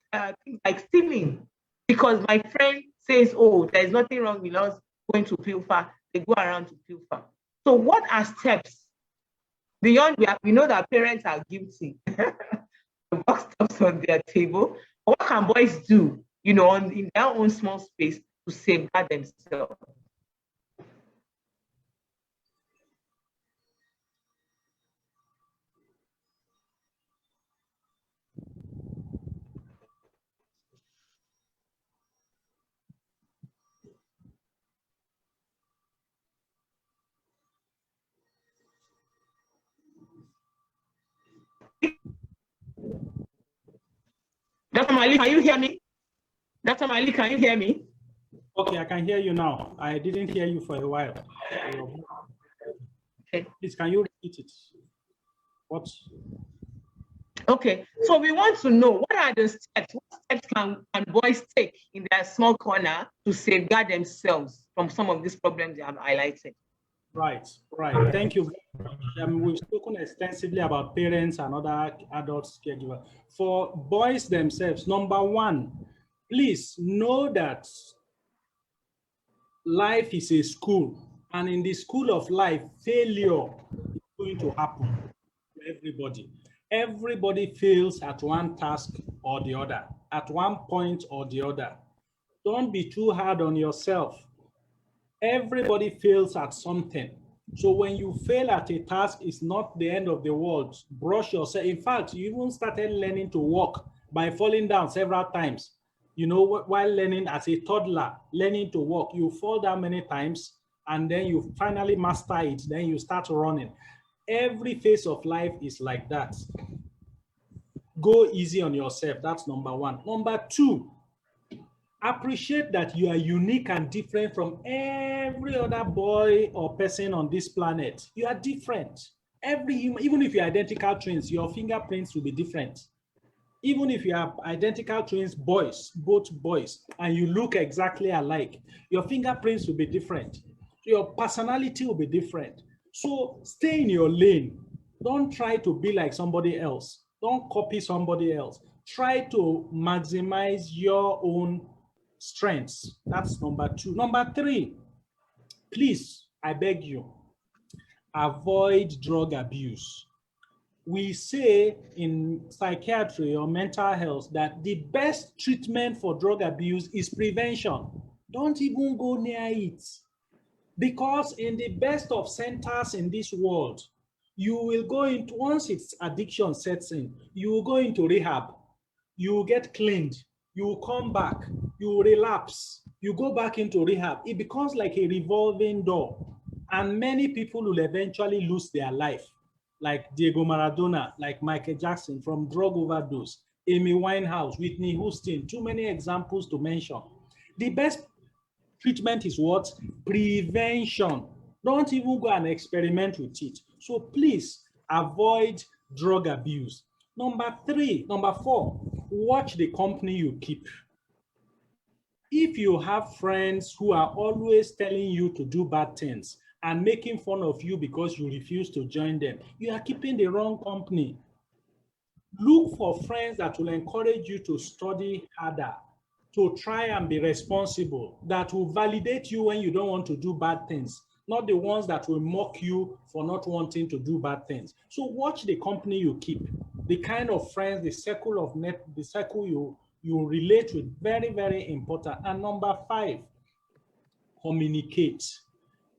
things like stealing because my friend says, oh, there's nothing wrong with us going to pilfer. They go around to pilfer. So what are steps beyond? We know that parents are guilty. The box stops on their table. What can boys do, in their own small space to safeguard themselves? Dr. Mali, can you hear me? Dr. Mali, can you hear me? Okay, I can hear you now. I didn't hear you for a while. Okay. Please, can you repeat it? What? Okay, so we want to know what are the steps? What steps can boys take in their small corner to safeguard themselves from some of these problems they have highlighted? Right, right. Thank you very much. We've spoken extensively about parents and other adults caregivers. For boys themselves, number one, please know that life is a school, and in the school of life, failure is going to happen to everybody. Everybody fails at one task or the other, at one point or the other. Don't be too hard on yourself. Everybody fails at something. So when you fail at a task, it's not the end of the world. Brush yourself. In fact, you even started learning to walk by falling down several times. You know, while learning as a toddler, learning to walk, you fall down many times and then you finally master it. Then you start running. Every phase of life is like that. Go easy on yourself. That's number one. Number two, appreciate that you are unique and different from every other boy or person on this planet. You are different. Every human, even if you're identical twins, your fingerprints will be different. Even if you are identical twins, boys, both boys, and you look exactly alike, your fingerprints will be different. Your personality will be different. So stay in your lane. Don't try to be like somebody else. Don't copy somebody else. Try to maximize your own strengths. That's number two. Number three, please, I beg you, avoid drug abuse. We say in psychiatry or mental health that the best treatment for drug abuse is prevention. Don't even go near it. Because in the best of centers in this world, you will go into, once its addiction sets in, you will go into rehab, you will get cleaned, you will come back, you will relapse, you go back into rehab. It becomes like a revolving door. And many people will eventually lose their life, like Diego Maradona, like Michael Jackson from drug overdose, Amy Winehouse, Whitney Houston, too many examples to mention. The best treatment is what? Prevention. Don't even go and experiment with it. So please avoid drug abuse. Number four, watch the company you keep. If you have friends who are always telling you to do bad things and making fun of you because you refuse to join them, you are keeping the wrong company. Look for friends that will encourage you to study harder, to try and be responsible, that will validate you when you don't want to do bad things, not the ones that will mock you for not wanting to do bad things. So watch the company you keep, the kind of friends, the circle you relate with, very, very important. And number five, communicate.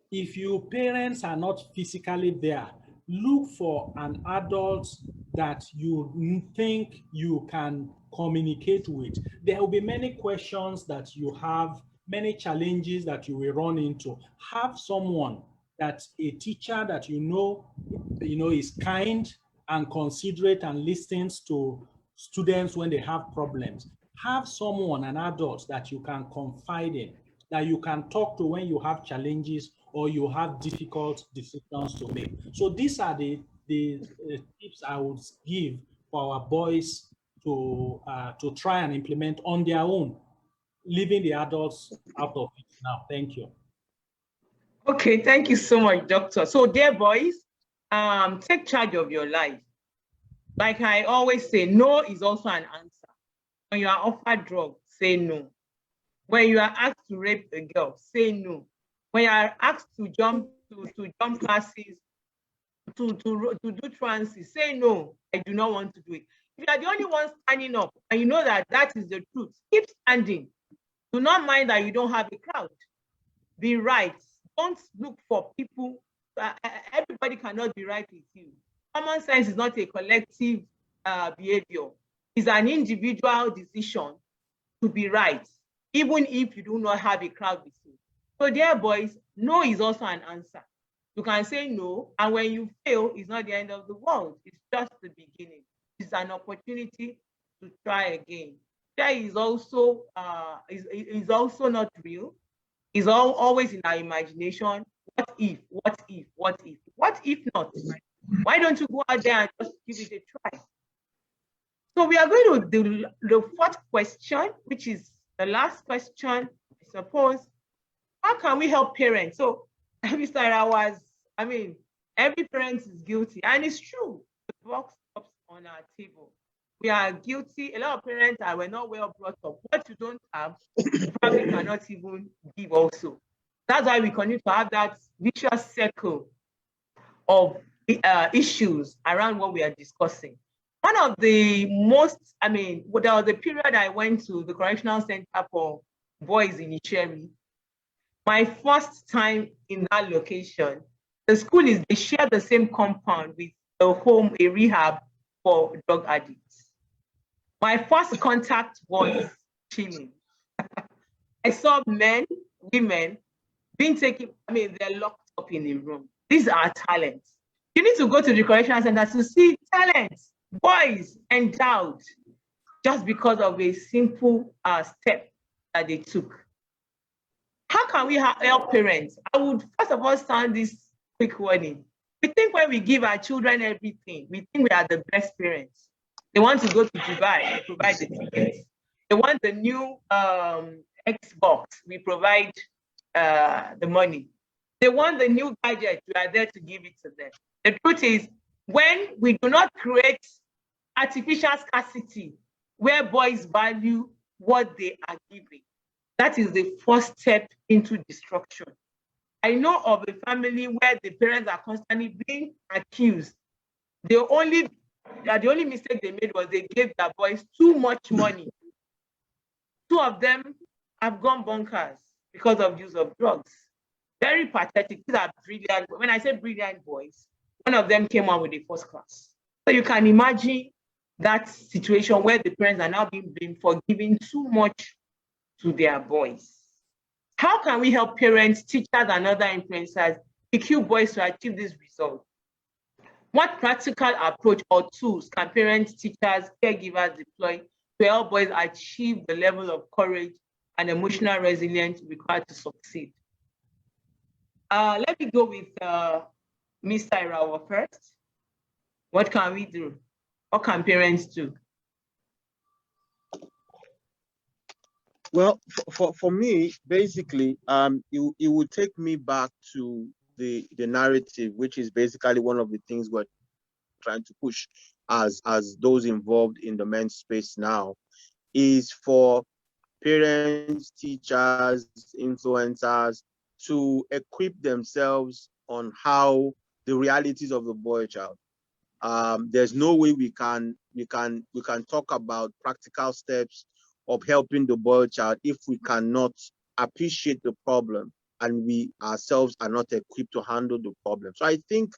If your parents are not physically there, look for an adult that you think you can communicate with. There will be many questions that you have, many challenges that you will run into. Have someone, that's a teacher that you know is kind and considerate and listens to students when they have problems. Have someone, an adult that you can confide in, that you can talk to when you have challenges or you have difficult decisions to make. So these are the tips I would give for our boys to try and implement on their own, leaving the adults out of it now. Thank you. Okay, thank you so much, Doctor. So dear boys, take charge of your life. Like I always say, no is also an answer. When you are offered drugs, say no. When you are asked to rape a girl, say no. When you are asked to jump classes, to do trances, say no, I do not want to do it. If you are the only one standing up and you know that that is the truth, keep standing. Do not mind that you don't have a crowd. Be right. Don't look for people. Everybody cannot be right with you. Common sense is not a collective behavior. It's an individual decision to be right, even if you do not have a crowd with you. So dear boys, no is also an answer. You can say no, and when you fail, it's not the end of the world. It's just the beginning. It's an opportunity to try again. Fear is also not real. It's always in our imagination. What if? What if? What if? What if not? Why don't you go out there and just give it a try? So we are going to do the fourth question, which is the last question, I suppose. How can we help parents? So, Mr. I was I mean, every parent is guilty, and it's true. The box stops on our table. We are guilty. A lot of parents were not well brought up. What you don't have, you probably cannot even give also. That's why we continue to have that vicious circle of issues around what we are discussing. One of the most, I mean, there was a period I went to the Correctional Center for Boys in Isheri. My first time in that location, the school they share the same compound with a home, a rehab for drug addicts. My first contact was chilling. I saw men, women being taken, I mean, they're locked up in a room. These are talents. You need to go to the correctional center to see talents, boys endowed, just because of a simple step that they took. How can we help parents? I would first of all sound this quick warning. We think when we give our children everything, we think we are the best parents. They want to go to Dubai, we provide the tickets. They want the new Xbox, we provide the money. They want the new gadget, we are there to give it to them. The truth is, when we do not create artificial scarcity where boys value what they are giving, that is the first step into destruction. I know of a family where the parents are constantly being accused. The only mistake they made was they gave their boys too much money. Two of them have gone bonkers because of use of drugs. Very pathetic. These are brilliant. When I say brilliant boys, one of them came out with a first class. So you can imagine that situation where the parents are now being blamed for giving too much to their boys. How can we help parents, teachers, and other influencers equip boys to achieve this result? What practical approach or tools can parents, teachers, caregivers deploy to help boys achieve the level of courage and emotional resilience required to succeed? Let me go with Mr. Irawa first. What can we do? What can parents do? Well, for me, basically, it would take me back to the narrative, which is basically one of the things we're trying to push as those involved in the men's space now, is for parents, teachers, influencers to equip themselves on how the realities of the boy child. There's no way we can talk about practical steps of helping the boy child if we cannot appreciate the problem and we ourselves are not equipped to handle the problem. So I think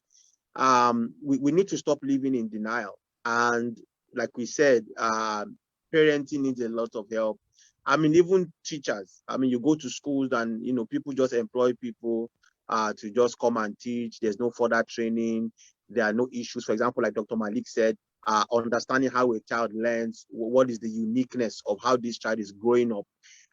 we need to stop living in denial. And like we said, parenting needs a lot of help. I mean, even teachers. I mean, you go to schools and, you know, people just employ people to just come and teach. There's no further training. There are no issues. For example, like Dr. Malik said, understanding how a child learns, what is the uniqueness of how this child is growing up.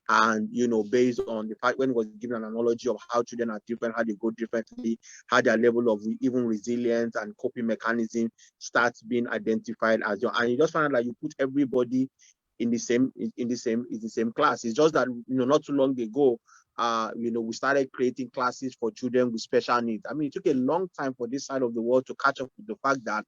And, you know, based on the fact when it was given an analogy of how children are different, how they go differently, how their level of even resilience and coping mechanism starts being identified as your, and you just find out like you put everybody in the same class. It's just that, you know, not too long ago, you know, we started creating classes for children with special needs. I mean, it took a long time for this side of the world to catch up with the fact that,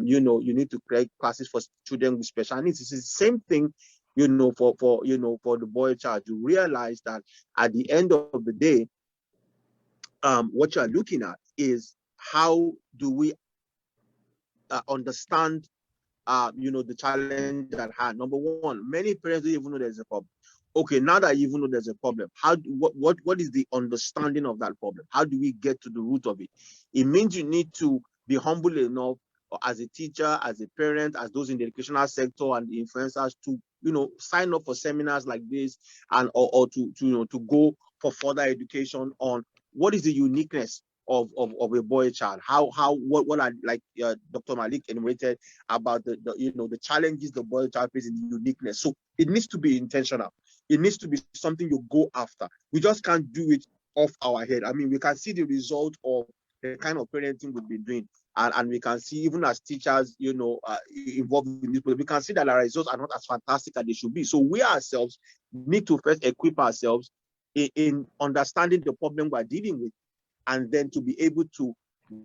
you know, you need to create classes for children with special needs. It's the same thing, you know, for the boy child. You realize that at the end of the day, what you are looking at is how do we understand, you know, the challenge at hand. Number one, many parents don't even know there's a problem. Okay, now that you even know there's a problem, what is the understanding of that problem? How do we get to the root of it? It means you need to be humble enough as a teacher, as a parent, as those in the educational sector and the influencers to, you know, sign up for seminars like this and or to you know, to go for further education on what is the uniqueness of a boy child, what are, like Dr. Malik enumerated about the you know, the challenges the boy child faces in uniqueness. So it needs to be intentional. It needs to be something you go after. We just can't do it off our head. I mean, we can see the result of the kind of parenting we've been doing, and we can see even as teachers, you know, involved in this, we can see that our results are not as fantastic as they should be. So we ourselves need to first equip ourselves in understanding the problem we're dealing with. and then to be able to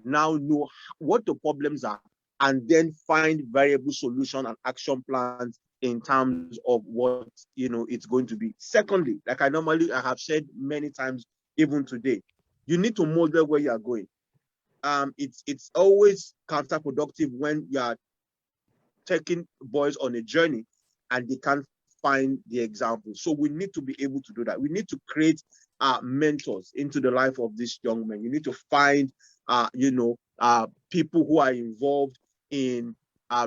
now know what the problems are, and then find variable solution and action plans in terms of what it's going to be. Secondly, like I have said many times, even today, you need to model where you are going. It's always counterproductive when you are taking boys on a journey and they can't find the example. So we need to be able to do that. We need to create mentors into the life of these young men. You need to find people who are involved in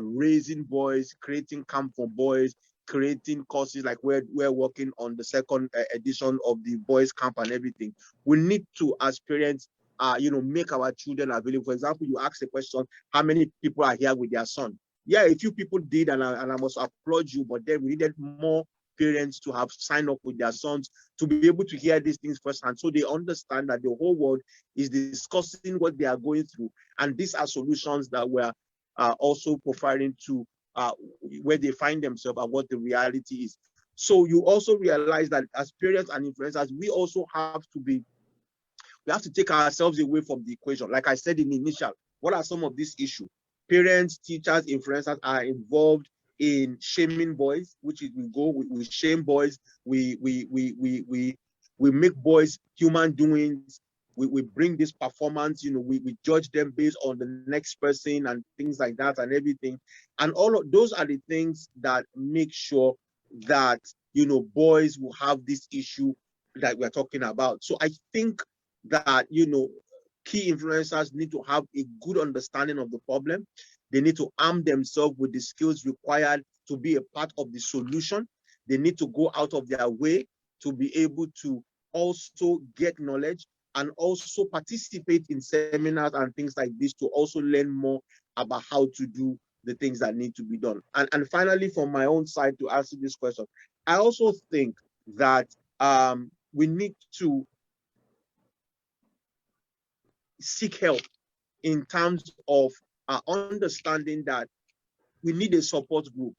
raising boys, creating camp for boys, creating courses. Like we're working on the second edition of the boys camp and everything. We need to, as parents, make our children available. For example, you ask a question, how many people are here with their son? Yeah, a few people did, and I must applaud you, but then we needed more parents to have signed up with their sons to be able to hear these things firsthand, so they understand that the whole world is discussing what they are going through, and these are solutions that we're also providing to where they find themselves and what the reality is. So you also realize that as parents and influencers, we have to take ourselves away from the equation. Like I said in the initial, what are some of these issues? Parents, teachers, influencers are involved in shaming boys, which is we shame boys, we make boys human doings, we bring this performance, we judge them based on the next person and things like that and everything. And all of those are the things that make sure that boys will have this issue that we're talking about. So I think that key influencers need to have a good understanding of the problem. They need to arm themselves with the skills required to be a part of the solution. They need to go out of their way to be able to also get knowledge and also participate in seminars and things like this to also learn more about how to do the things that need to be done. And finally, from my own side, to answer this question, I also think that we need to seek help in terms of understanding that we need a support group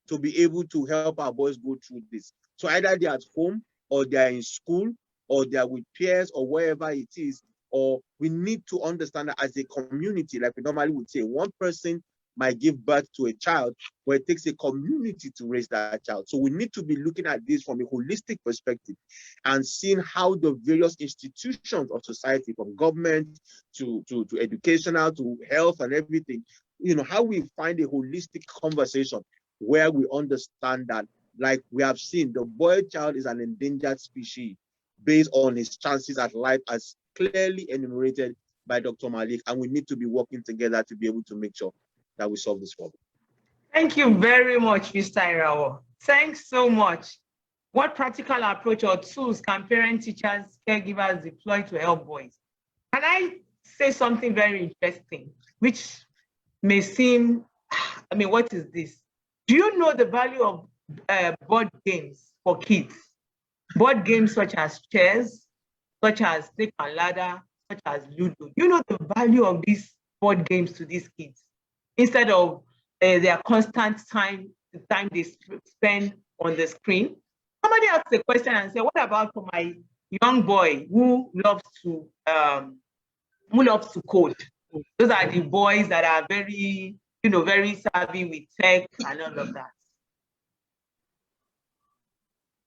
to be able to help our boys go through this. So either they're at home, or they're in school, or they're with peers, or wherever it is, or we need to understand that as a community, like we normally would say, one person might give birth to a child, but it takes a community to raise that child. So we need to be looking at this from a holistic perspective and seeing how the various institutions of society, from government to educational to health and everything, how we find a holistic conversation where we understand that, like we have seen, the boy child is an endangered species based on his chances at life as clearly enumerated by Dr. Malik, and we need to be working together to be able to make sure that we solve this problem. Thank you very much, Mr. Irawo. Thanks so much. What practical approach or tools can parents, teachers, caregivers deploy to help boys? Can I say something very interesting, which may seem, what is this? Do you know the value of board games for kids? Board games such as chess, such as snake and ladder, such as Ludo. You know the value of these board games to these kids, instead of their constant time they spend on the screen. Somebody asked the question and said, what about for my young boy who loves to code? Those are the boys that are very, very savvy with tech and all of that.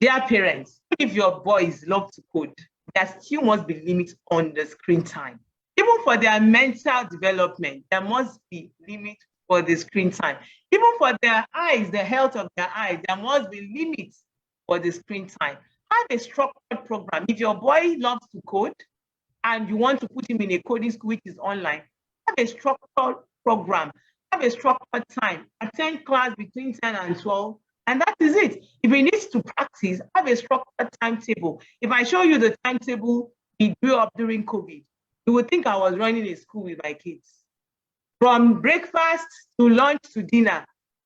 Dear parents, if your boys love to code, there still must be limits on the screen time. Even for their mental development, there must be limits for the screen time. Even for their eyes, the health of their eyes, there must be limits for the screen time. Have a structured program. If your boy loves to code and you want to put him in a coding school which is online, have a structured program, have a structured time, attend class between 10 and 12, and that is it. If he needs to practice, have a structured timetable. If I show you the timetable he grew up during COVID, you would think I was running a school with my kids. From breakfast to lunch to dinner,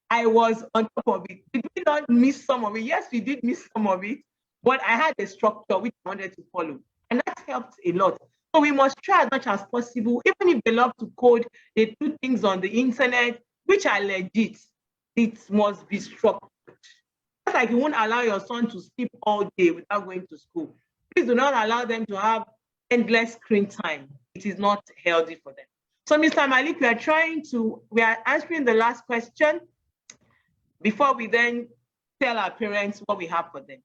I was on top of it. Did we not miss some of it? Yes, we did miss some of it, but I had a structure which I wanted to follow, and that helped a lot. So we must try as much as possible, even if they love to code, they do things on the internet, which are legit. It must be structured. Just like you won't allow your son to sleep all day without going to school. Please do not allow them to have endless screen time. It is not healthy for them. So, Mr. Malik, we are answering the last question before we then tell our parents what we have for them.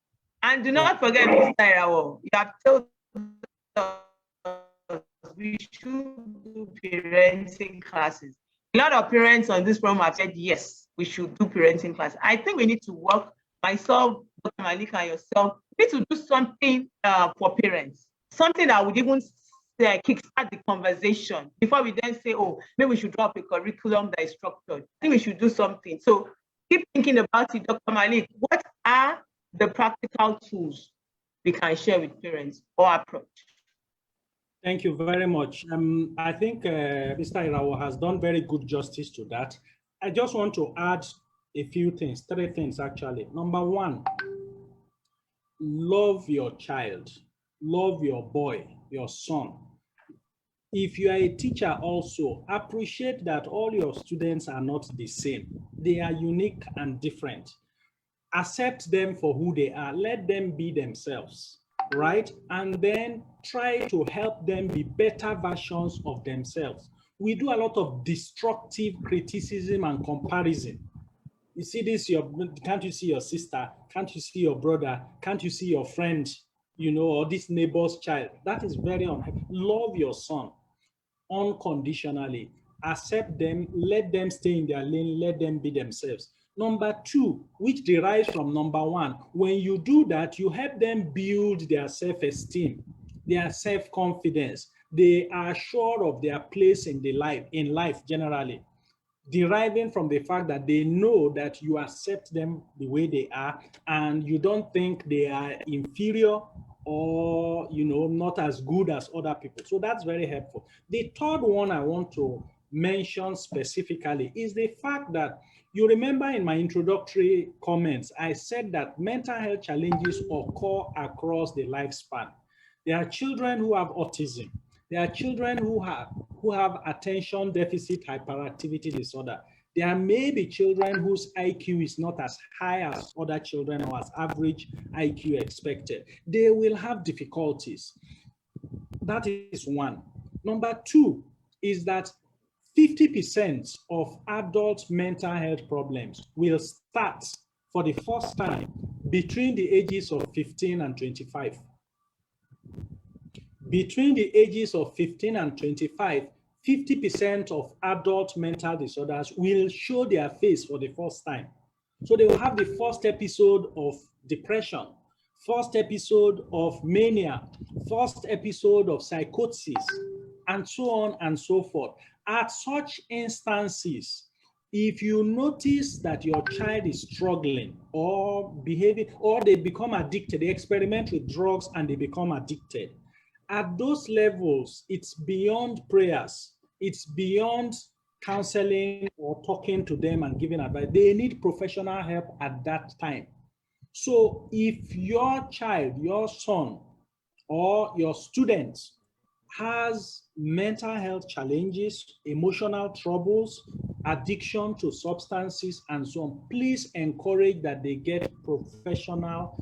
And do not forget, Mr. Irawo, you have told us we should do parenting classes. A lot of parents on this program have said, yes, we should do parenting classes. I think we need to work, myself, Dr. Malik, and yourself, we need to do something for parents, something that would even kickstart the conversation before we then say, oh, maybe we should drop a curriculum that is structured. I think we should do something. So keep thinking about it, Dr. Malik. What are the practical tools we can share with parents or approach? Thank you very much. I think Mr. Irawo has done very good justice to that. I just want to add a few things, 3 things actually. Number 1, love your child, love your boy, your son. If you are a teacher also, appreciate that all your students are not the same. They are unique and different. Accept them for who they are. Let them be themselves, right? And then try to help them be better versions of themselves. We do a lot of destructive criticism and comparison. You see this, can't you see your sister? Can't you see your brother? Can't you see your friend? You know, or this neighbor's child. That is very unhealthy. Love your son unconditionally. Accept them, let them stay in their lane, let them be themselves. Number 2, which derives from number 1, when you do that, you help them build their self-esteem, their self-confidence. They are sure of their place in life generally, deriving from the fact that they know that you accept them the way they are and you don't think they are inferior or, you know, not as good as other people. So that's very helpful. The third one I want to mention specifically is the fact that you remember in my introductory comments, I said that mental health challenges occur across the lifespan. There are children who have autism. There are children who have attention deficit hyperactivity disorder. There may be children whose IQ is not as high as other children or as average IQ expected. They will have difficulties. That is one. Number 2 is that 50% of adult mental health problems will start for the first time between the ages of 15 and 25. Between the ages of 15 and 25, 50% of adult mental disorders will show their face for the first time. So they will have the first episode of depression, first episode of mania, first episode of psychosis, and so on and so forth. At such instances, if you notice that your child is struggling or behaving, or they become addicted, they experiment with drugs and they become addicted, at those levels, it's beyond prayers. It's beyond counseling or talking to them and giving advice. They need professional help at that time. So if your child, your son, or your student has mental health challenges, emotional troubles, addiction to substances, and so on, please encourage that they get professional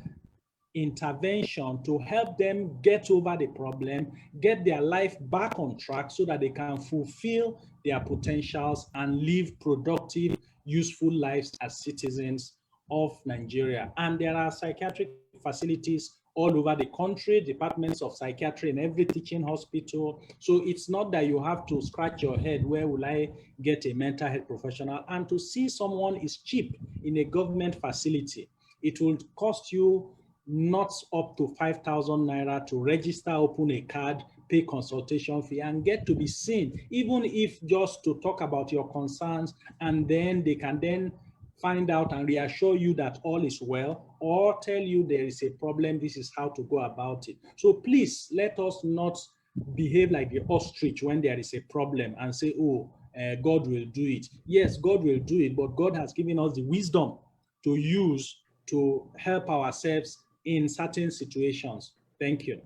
intervention to help them get over the problem, get their life back on track so that they can fulfill their potentials and live productive, useful lives as citizens of Nigeria. And there are psychiatric facilities all over the country, departments of psychiatry in every teaching hospital. So it's not that you have to scratch your head, where will I get a mental health professional? And to see someone is cheap in a government facility. It will cost you not up to 5,000 naira to register, open a card, pay consultation fee, and get to be seen, even if just to talk about your concerns, and then they can then find out and reassure you that all is well, or tell you there is a problem, this is how to go about it. So please, let us not behave like the ostrich when there is a problem and say, oh, God will do it. Yes, God will do it, but God has given us the wisdom to use to help ourselves in certain situations. Thank you.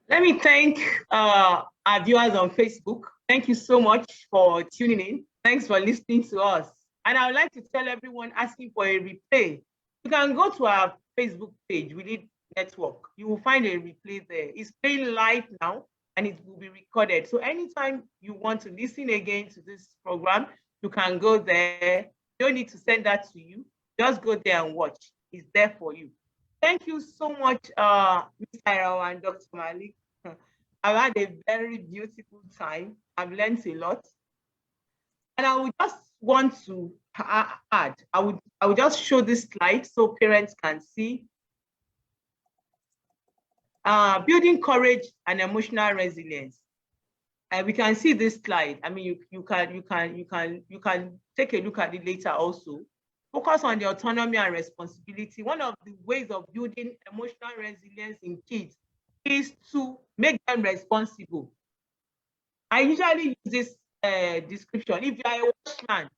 Let me thank our viewers on Facebook. Thank you so much for tuning in. Thanks for listening to us. And I would like to tell everyone asking for a replay, you can go to our Facebook page, We Lead Network. You will find a replay there. It's playing live now and it will be recorded. So anytime you want to listen again to this program, you can go there. You don't need to send that to you. Just go there and watch. It's there for you. Thank you so much, Mr. Irawa and Dr. Malik. I've had a very beautiful time. I've learned a lot. And I would just want to add, I would just show this slide so parents can see. Building courage and emotional resilience. We can see this slide. I mean, you can take a look at it later also. Focus on the autonomy and responsibility. One of the ways of building emotional resilience in kids is to make them responsible. I usually use this description. If you are a washman,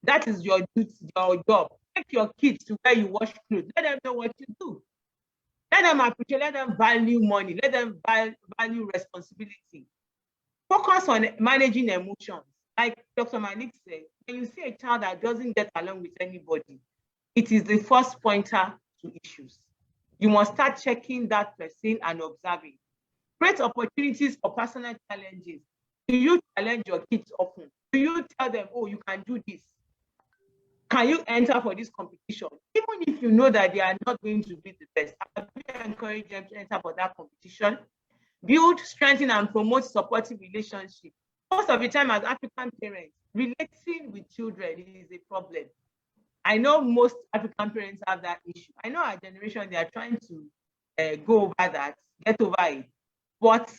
that is your duty, your job. Take your kids to where you wash clothes. Let them know what you do. Let them appreciate, let them value money, let them value responsibility. Focus on managing emotions. Like Dr. Malik said, when you see a child that doesn't get along with anybody, it is the first pointer to issues. You must start checking that person and observing. Create opportunities for personal challenges. Do you challenge your kids often? Do you tell them, oh, you can do this? Can you enter for this competition? Even if you know that they are not going to be the best, I will encourage them to enter for that competition. Build, strengthen, and promote supportive relationships. Most of the time as African parents, relating with children is a problem. I know most African parents have that issue. I know our generation, they are trying to go over that, get over it. But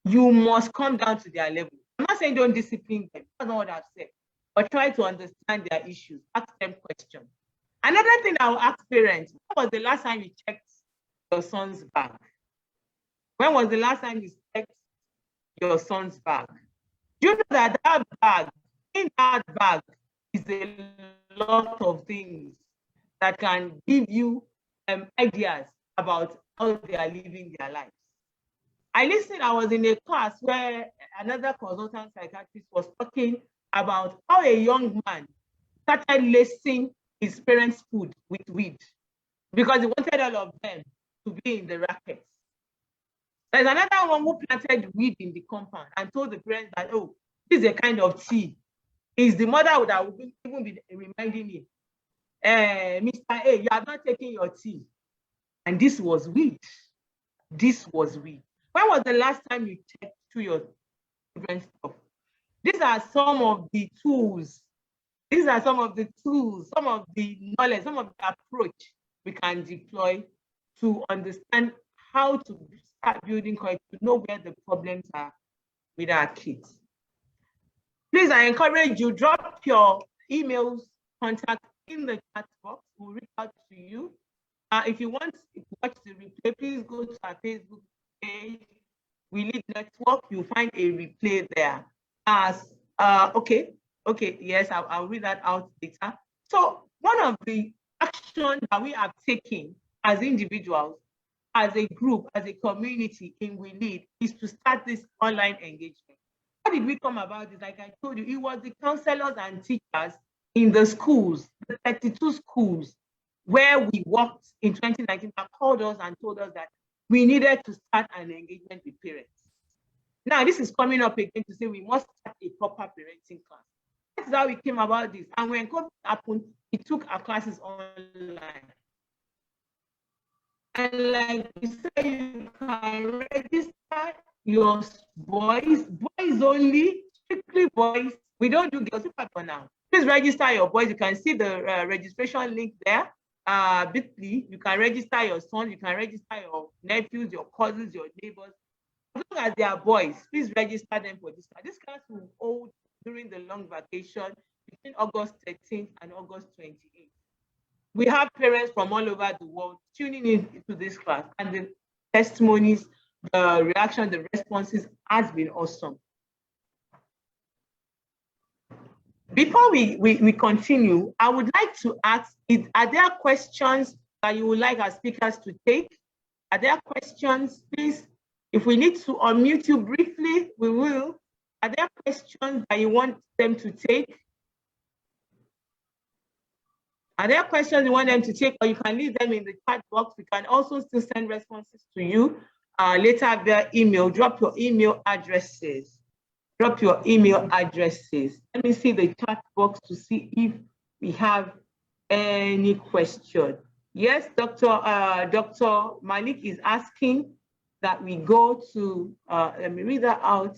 you must come down to their level. I'm not saying don't discipline them. That's not what I've said. But try to understand their issues. Ask them questions. Another thing I will ask parents, when was the last time you checked your son's bag? When was the last time you checked your son's bag? Do you know that that bag, in that bag, is a lot of things that can give you ideas about how they are living their lives. I was in a class where another consultant psychiatrist was talking about how a young man started lacing his parents' food with weed because he wanted all of them to be in the rackets. There's another one who planted weed in the compound and told the parents that, oh, this is a kind of tea. Is the mother that would even be reminding him, Mr. A, you are not taking your tea. And this was weed. This was weed. When was the last time you checked through your children's stuff? These are some of the tools. These are some of the tools, some of the knowledge, some of the approach we can deploy to understand how to start building courage, to know where the problems are with our kids. Please, I encourage you, drop your emails, contact in the chat box. We'll reach out to you. If you want to watch the replay, please go to our Facebook page, We Lead Network. You'll find a replay there. Okay, yes, I'll read that out later. So one of the actions that we have taken as individuals, as a group, as a community in We Lead is to start this online engagement. How did we come about this? Like I told you, it was the counselors and teachers in the schools, the 32 schools where we worked in 2019 that called us and told us that we needed to start an engagement with parents. Now, this is coming up again to say we must start a proper parenting class. That's how we came about this. And when COVID happened, we took our classes online. And like we said, you can register your boys only, strictly boys. We don't do girls for now. Please register your boys. You can see the registration link there. Bit.ly. You can register your sons, you can register your nephews, your cousins, your neighbors. As long as they are boys, please register them for this class. This class will hold during the long vacation between August 13th and August 28th. We have parents from all over the world tuning in to this class, and the testimonies, the reaction, the responses has been awesome. Before we continue, I would like to ask, are there questions that you would like our speakers to take? Are there questions, please? If we need to unmute you briefly, we will. Are there questions that you want them to take? Are there questions you want them to take, or you can leave them in the chat box? We can also still send responses to you later via email. Drop your email addresses. Drop your email addresses. Let me see the chat box to see if we have any question. Yes, Dr. Malik is asking that we go to, let me read that out.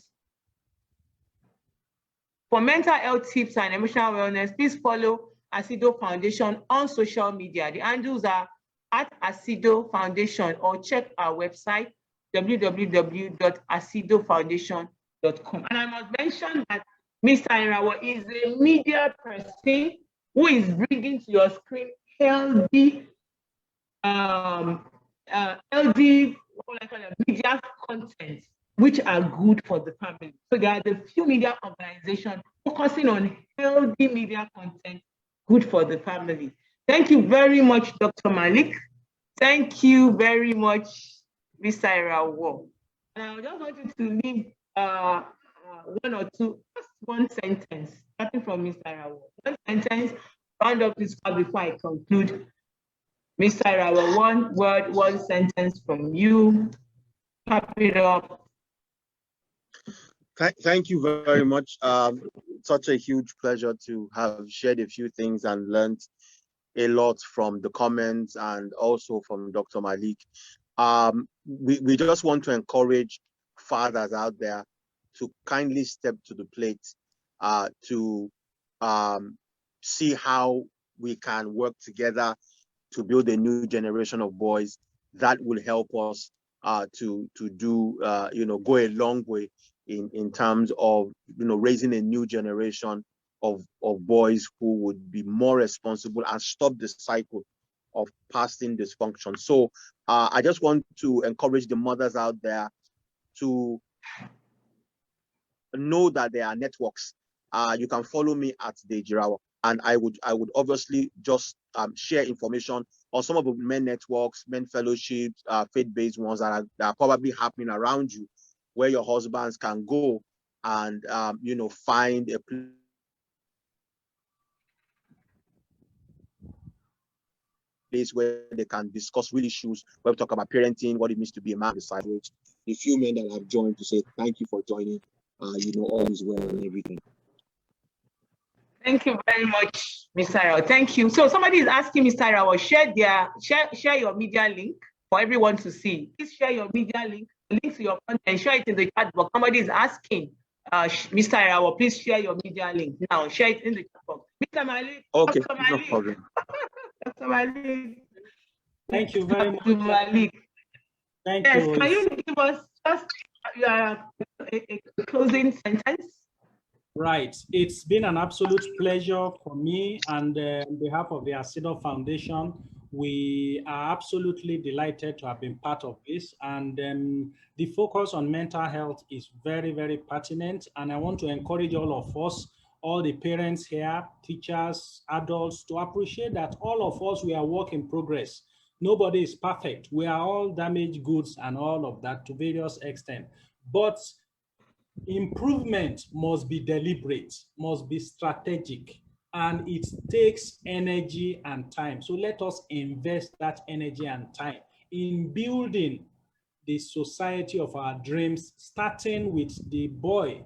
For mental health tips and emotional wellness, please follow Asido Foundation on social media. The handles are @Asido Foundation, or check our website, www.asidofoundation.com. And I must mention that Mr. Irawo is a media person who is bringing to your screen healthy, media content, which are good for the family. So there are the few media organizations focusing on healthy media content, good for the family. Thank you very much, Dr. Malik. Thank you very much, Mr. Irawo. And I just want you to leave one or two, just one sentence, starting from Mr. Irawo. One sentence, round up this call before I conclude. Mr. Irawo, one word, one sentence from you. Wrap it up. Thank you very much. Such a huge pleasure to have shared a few things and learned a lot from the comments and also from Dr. Malik. We just want to encourage fathers out there to kindly step to the plate to see how we can work together to build a new generation of boys that will help us to do, go a long way in terms of, raising a new generation of boys who would be more responsible and stop the cycle of passing dysfunction. So I just want to encourage the mothers out there to know that there are networks. You can follow me at Dejirawa, and I would obviously just share information on some of the men networks, men fellowships, faith-based ones that are probably happening around you, where your husbands can go and find a place where they can discuss real issues, where we talk about parenting, what it means to be a man beside which the few men that have joined to say thank you for joining. All is well and everything. Thank you very much, Mr. Irawo. Thank you. So somebody is asking Mr. Irawo, share your media link for everyone to see. Please share your media link to your content, share it in the chat box. Somebody is asking Mr. Irawo, please share your media link now. Share it in the chat box. Mr. Malik. Okay, Dr. Malik. no problem. Dr. Malik. Thank you very much. Dr. Malik. Thank Yes, you. can you give us just a closing sentence? Right. It's been an absolute pleasure for me, and on behalf of the Asido Foundation, we are absolutely delighted to have been part of this. And the focus on mental health is very, very pertinent. And I want to encourage all of us, all the parents here, teachers, adults, to appreciate that all of us, we are work in progress. Nobody is perfect. We are all damaged goods and all of that to various extent. But improvement must be deliberate, must be strategic, and it takes energy and time. So let us invest that energy and time in building the society of our dreams, starting with the boy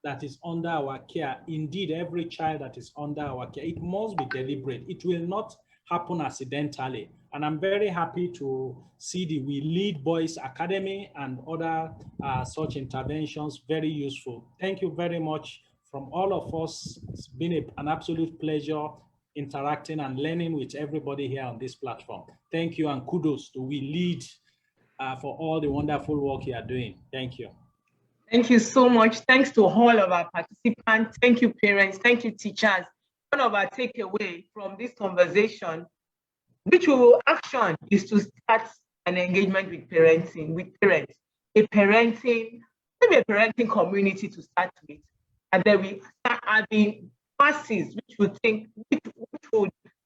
that is under our care. Indeed, every child that is under our care, it must be deliberate. It will not happen accidentally. And I'm very happy to see the We Lead Boys Academy and other such interventions, very useful. Thank you very much from all of us. It's been an absolute pleasure interacting and learning with everybody here on this platform. Thank you, and kudos to We Lead for all the wonderful work you are doing. Thank you. Thank you so much. Thanks to all of our participants. Thank you, parents. Thank you, teachers. One of our takeaway from this conversation, which we will action, is to start an engagement with parenting, with parents. Maybe a parenting community to start with. And then we start having classes which will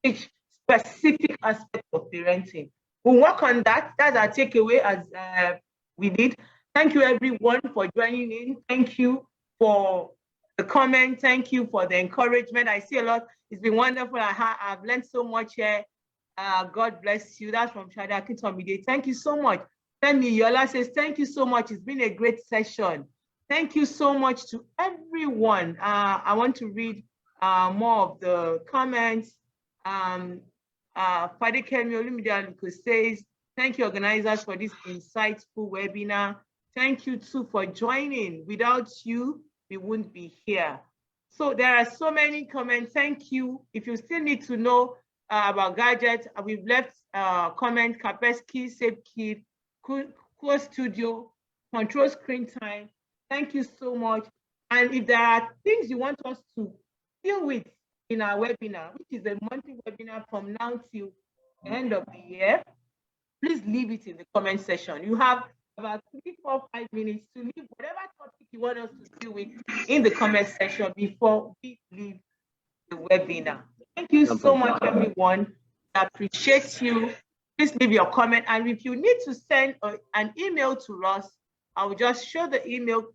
teach specific aspects of parenting. We'll work on that. That's our takeaway as we did. Thank you everyone for joining in. Thank you for the comment. Thank you for the encouragement. I see a lot It's been wonderful. I've learned so much here. God bless you. That's from Shada Kitomide. Thank you so much. Femi Yola says, thank you so much. It's been a great session. Thank you so much to everyone. I want to read more of the comments. Fadikemi Olumide says, thank you, organizers, for this insightful webinar. Thank you too for joining. Without you, we wouldn't be here. So there are so many comments. Thank you. If you still need to know about gadgets, we've left comment, Kaspersky, SafeKeep, Close Studio, control screen time. Thank you so much. And if there are things you want us to deal with in our webinar, which is a monthly webinar from now till the end of the year, please leave it in the comment section. You have about 3, 4, 5 minutes to leave whatever topic you want us to deal with in the comment section before we leave the webinar. Thank you so much, everyone. I appreciate you. Please leave your comment. And if you need to send an email to us, I will just show the email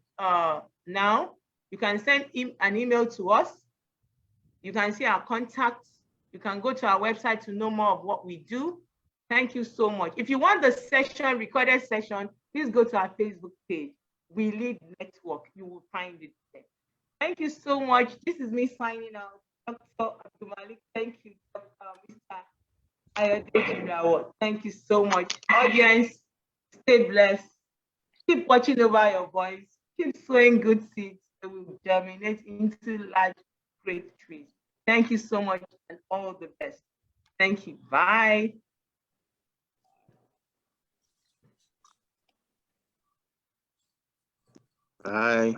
now. You can send an email to us. You can see our contacts. You can go to our website to know more of what we do. Thank you so much. If you want the session, recorded session, please go to our Facebook page, We Lead Network. You will find it there. Thank you so much. This is me signing out. Dr. Abdulmalik, thank you, Mr. Ayodele. Thank you so much. Audience, stay blessed. Keep watching over your voice. Keep sowing good seeds that will germinate into large, great trees. Thank you so much and all the best. Thank you. Bye. Bye.